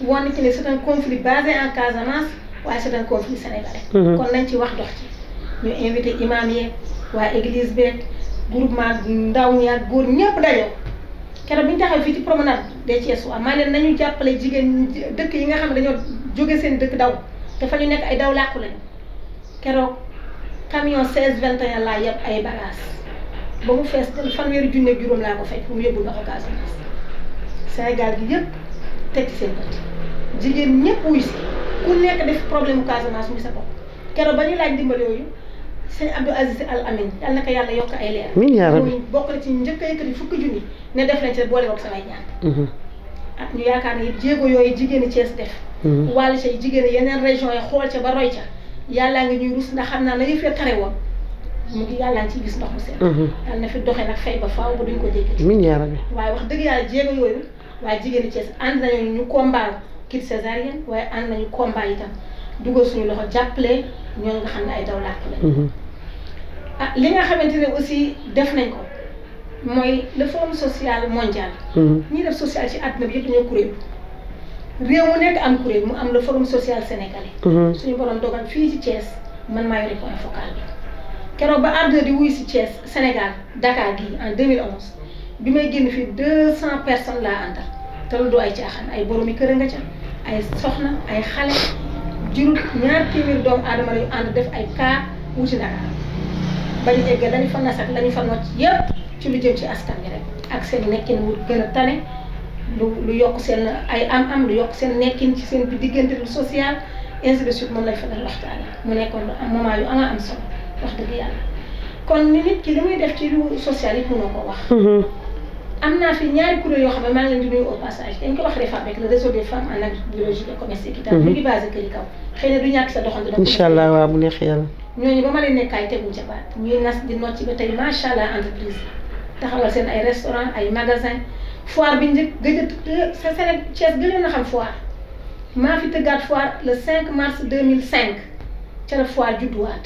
wane ci ne c'est un conflit basé en Casamance waaye c'est un conflit sénégalais kon nañ ci wax dox ci ñu invité imam yeeg waa église beeg groupement ndaw ñi ak góor ñëpp dajoo keroog bi ñu taxaw fii ci promenade des Thiès waa maa leen nañu jàppale jigéen dëkk yi nga xam ne dañoo jóge seen dëkk daw te fa ñu nekk ay daw làqu lañu keroog camion 16-21 laa yeb ay bagages ba mu fees fanweeri junne ak juróom laa ko fay pour mu yóbbu ndoxu Casamance Sénégal gi yëpp teg ci seen bët jigéen ñëpp wuy si ku nekk def problème mu Casamance muy sa bopp keroog ba ñu laaj ndimbal yooyu sëñ Abdou Aziz Al Amin yal na ko yàlla yokk ay leer muy bokk na ci njëkk a yëkkati fukki junni ne def nañ ci boole woog samay ñaan ak ñu yaakaar ne yëpp jéego yooyu jigéeni Thiès def wàll ca jigéeni yeneen région yi xool ca ba roy ca yàllaa ngi ñuy rus ndax xam naa la ñu fee tare woon mu ngi yàllaa ngi ciy gis ndox mu seen yàlla na fi doxee nag fay ba faaw ba duñ ko jékkati waaye wax dëgg yàlla jéego yooyu waaye jigéeni Thiès ànd nañu ñu combat kit césarienne waaye ànd nañu combat itam dugal suñu loxo jàppale ñooñu nga xam ne ay daw làkk lañu li nga xamante ne aussi def nañ ko mooy le forum social mondial ñi def social ci àdduna bi yëpp dañoo kuréel réew mu nekk am kuréel mu am le forum social sénégalais suñu borom dogal fii ci Thiès man maa yore point focal bi keroog ba ardeur di wuy si Thiès Sénégal Dakar gii en 2011 bi may génn fii 200 personnes laa àndal te lu doo ay caaxaan ay boromi kër nga ca ay soxna ay xale jurut ñaar téeméeri doomu aadama lañu ànd def ay cas wuti Dakar ba ñu egg lañu fa nasak lañu fa nocc yëpp ci lu jëm ci askan bi rek ak seen nekkin wu gën a tane lu yokk seen ay am-am lu yokk seen nekkin ci seen diggante lu social ainsi de suite moom lañ fa doon waxtaane mu nekkoon lu am moment yu am solo wax dëgg yàlla kon ni nit ki li muy def ci lu social yi mënoo ko wax am naa fi ñaari kuréel yoo xam ne maa ngi leen di nuyu au passage dañ ko wax REFAP rek le réseau des femmes en agriculture et commerce équitable ñu ngi basé kër yi kaw xëy na du ñàkk sa doxante incha allah waaw bu neex yàlla ñooñu ba ma leen nekkaay teguñ ca baat ñuy nas di nocc ba tey macha allah entreprise taxawal seen ay restaurant ay magasin foire bi njëkk gëj a sa Sénégal Thiès gëjoon na xam foire maa fi tëggaat foire le 5 mars 2005 ca la foire judduwaat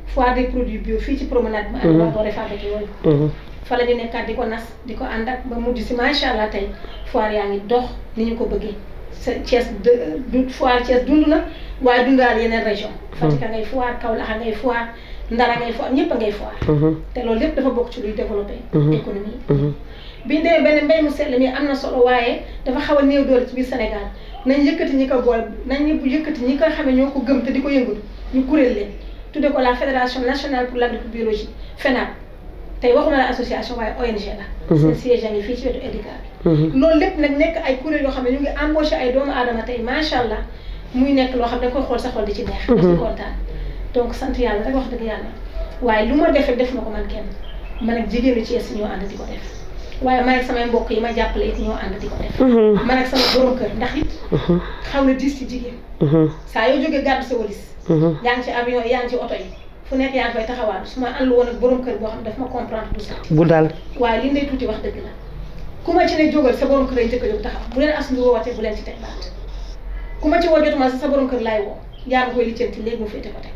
foire des produits bio fii ci promenade bi ma ànd waa REFAP ak yooyu fa la ñu nekkaat di ko nas di ko ànd ak ba mujj si macha allah tey foire yaa ngi dox ni ñu ko bëggee Thiès du foire Thiès dund na waaye dundaal yeneen région Fatick ngay foire Kaolack ngay foire Ndara ngay foire ñëpp a ngay foire te loolu lépp dafa bokk ci luy développé économie biñu demee benn mbéy mu sell mi am na solo waaye dafa xaw a néew doole ci biir Sénégal nañ yëkkati ñi ko bool nañ yëkkati ñi ko xamee ñoo ko gëm te di ko yëngatu ñu kuréel leen tudde ko la fédération nationale pour l'agriculture biologique FENAB tey waxuma la association waaye ONG la seen siège a ngi fii ci wetu EDICA bi loolu lépp nag nekk ay kuréel yoo xam ne ñu ngi embauché ay doomu aadama tey macha allah muy nekk loo xam ne da koy xool sa xol di ci neex di ci kontaan donc sant yàlla rek wax dëgg yàlla waaye lu ma def def na ko man kenn man ak jigéenu Thiès ñoo ànd di ko def waaye man ak samay mbokk yi ma jàppale it ñoo ànd di ko def man ak sama borom kër ndax it xaw na diis ci jigéen saa yoo jógee gàddu sa walis yaa ngi ci avion yaa ngi ci oto yi fu nekk yaa ngi fay taxawaat su ma ànd woon ak borom kër boo xam ne daf ma comprendre du sax bu daal waaye li ndey tuuti wax dëgg la ku ma ci ne jógal sa borom kër ay njëkk a jóg taxaw bu leen as ndu woowatee bu leen ci teg baat ku ma ci woo jotuma sa borom kër laay woo yaa ngi koy liccanti léegi mu féete ko teg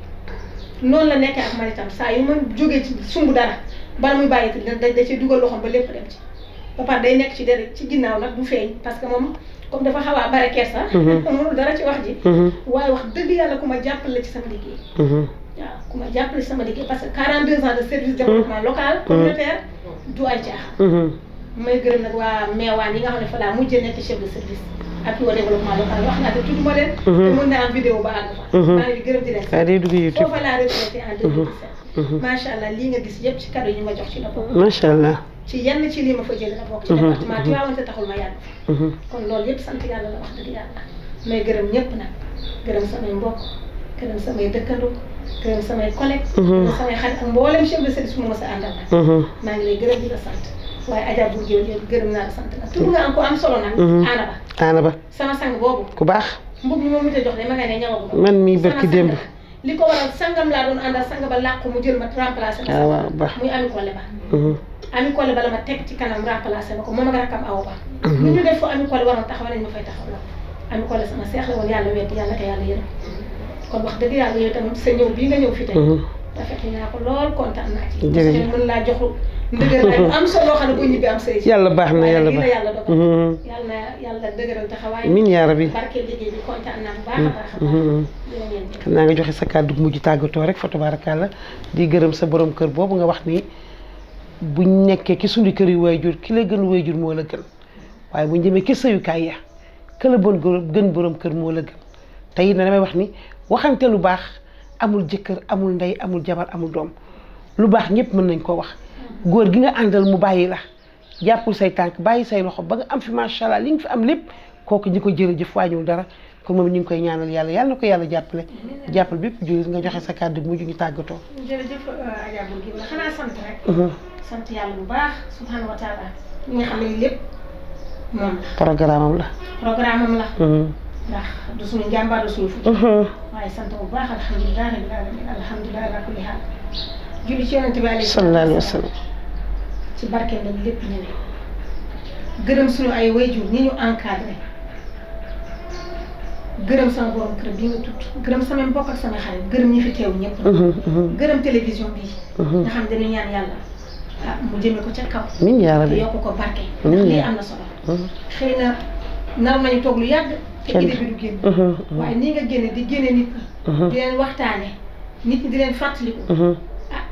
noonu la nekkee ak man itam saa yu ma jógee ci sumb dara bala muy bàyyi da ciy dugal loxoom ba lépp dem ci ba pare day nekk ci dara ci ginnaaw nag du feeñ parce que moom comme dafa xaw a bare kersa mënul dara ci wax ji waaye wax dëgg yàlla ku ma jàppale ci sama liggéey waaw ku ma jàppale ci sama liggéey parce que 42 ans de service développement local communautaire du ay caaxaan may gërëm nag waa meewaan yi nga xam ne fa laa mujjee nekk chef de service appui au développement local wax naa te tudduma leen te mën naa am vidéo ba àgg fa maa ngi di gërëm di leen sant foofa laa retraité en 2017 macha allah lii nga gis yëpp ci cadeau yi ma jox ci la bokk macha allah ci yenn ci lii ma fa jëlee la bokk ci département Tivaouane te taxul ma yàgg kon loolu yëpp sant yàlla la wax dëgg yàlla may gërëm ñëpp nag gërëm samay mbokk gërëm samay dëkkandoo gërëm samay collègues gërëm samay xarit ak mboolem chef de service bu ma mës a àndal nag maa ngi lay gërëm di la sant waaye Adja Bour Gueweul gërëm naa la sant nag tur nga am ko am solo nag Aana Ba sama sang boobu ku baax mbub mi moom mu jox de ma nga ne ñawagu man mii barki démb li ko waral sangam laa doon àndal sang ba làqu mu jël ma remplacé ma waaw ba muy Ami Collé Ba Ami Collé Ba la ma teg ci kanam remplacé ma ko moom ak rakkam Awa Ba lu ñu def fo Ami Collé waroon taxaw nañ ma fay taxaw la Ami Collé sama seex la woon yàlla weddi yàlla ko yàlla yërëm kon wax dëgg yàlla yow tamit sa ñëw bii nga ñëw fi tey rafetlu naa ko lool kontaan naa ci mën laa joxu ndëgër laay am solo loo xam ne boo ñibbee am sëy yàlla baax na yàlla baax yàlla dogal yàlla dëgëral taxawaay min yaa rabbi barkeel liggéey bi kontaan naa bu baax a baax a baax xam naa nga joxe sa kàddu mujj tàggatoo rek fa tabaarakàlla di gërëm sa borom kër boobu nga wax ni buñ nekkee ki suñu kër yi waajur ki la gën waajur moo la gën waaye buñ demee ki sëyukaay ya ka la bon gën borom kër moo la gën tey na damay wax ni waxante lu baax amul jëkkër amul ndey amul jabar amul doom lu baax ñëpp mën nañ koo wax góor gi nga àndal mu bàyyi la jàppul say tànk bàyyi say loxo ba nga am fi macha allah li nga fi am lépp kooku ñi ko jërëjëf wàññiwul dara kon moom ñu ngi koy ñaanal yàlla na ko yàlla jàppal bépp jullit nga joxe sa kàddu mujj ñu tàggatoo. jërëjëf Adja Bour Gueweul xanaa sant rek. sant yàlla bu baax subhanahu wa taala ñi nga xam ne lépp moom la. programme am la. ndax du suñu njàmbaar du suñu futi. waaye sant bu baax alhamdulilah rabbil alamin alhamdulilah ala kulli haal. julli ci yonente bi alayhi sallallahu alayhi wa sallam ci barkeel lañu lépp ñëwee gërëm suñu ay wayjur ñi ñu encadré gërëm sama borom kër bi nga tudd gërëm samay mbokk ak samay xarit gërëm ñi fi teew ñëpp gërëm télévision bii nga xam dañu ñaan yàlla mu jëme ko ca kaw min yaa rabbi yokk ko barke ndax lii am na solo xëy na nar nañu toog lu yàgg te idée bi du génn waaye nii nga génne di génne nit ñi di leen waxtaane nit ñi di leen fàttaliku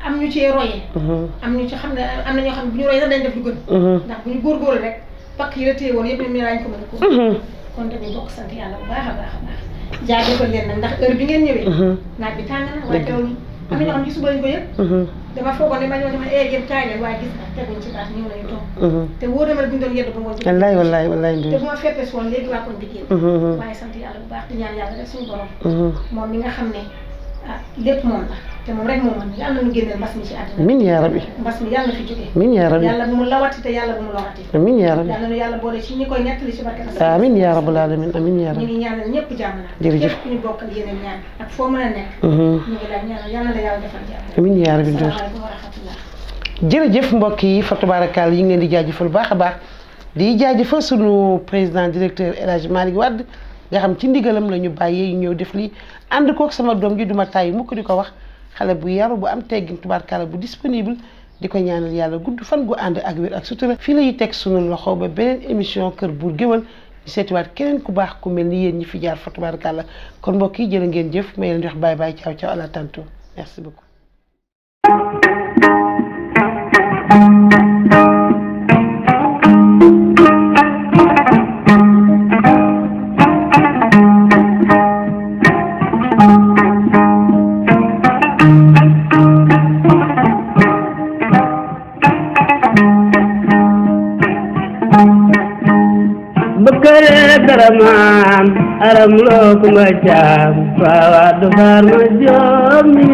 am ñu cee royee am ñu ci xam ne am na ñoo xam ne bu ñu royee sax dañ def lu gën ndax bu ñu góorgóorlu rek pakk yi la téye woon yëpp ñu daañu ko mën a ko kon dañuy bokk sant yàlla bu baax a baax a baax jaajëfal leen nag ndax heure bi ngeen ñëwee naaj bi tàng na waaye teewul am na ñoo xam ne ci suba lañu ko yëg dama foogoon ne ma ñoo dama yéen kaay leen waaye gis nga teguñ ci baax ñëw nañu toog te wóor na ma bu ñu doon yedd ba ngoon wallaay te bu ma fekkee si woon léegi waa kon bi génn waaye sant yàlla bu baax di ñaan yàlla rek suñu borom moom mi nga xam ne lépp moom la te moom rek moo mën yàlla na ñu génneel mbas mi ci àddina min yaa rabbi mbas mi yàlla na fi jógee min yaa rabbi yàlla bu mu lawati te yàlla bu mu lorati min yaa rabbi yàlla na yàlla boole ci ñi koy nettali ci barke amiin yaa rabbal aalamiin amiin yaa ñu rabbi ngi ñaanal ñëpp jàmm na jërëjëf képp ku ñu bokkal yeneen ñaan ak foo mën a nekk ñu ngi lay ñaanal yàlla na la yàlla defal jàmm amiin yaa rabbi salaamaaleykum wa rahmatullah jërëjëf mbokk yi fa tabaarakàlla yi ngi leen di jaajëfal baax a baax di jaajëfal sunu président directeur El Hadj Malick Wade nga xam ci ndigalam la ñu bàyyee ñëw def lii ànd kook sama doom ji duma tàyyi mukk di ko wax xale bu yaru bu am teggin tubaarkàlla bu disponible di ko ñaanal yàlla gudd fan gu ànd ak wér ak sutura fii la ñuy teg sunu loxo ba beneen émission Kër Bour Gueweul di seetiwaat keneen ku baax ku mel ni yéen ñi fi jaar fa tubaarkàlla kon mbokk yi jërë ngeen jëf may leen di wax bye bye ciao ciao à la tantôt merci beaucoup. Daraman aram lo kuma jam, bawa dobar mo jom ni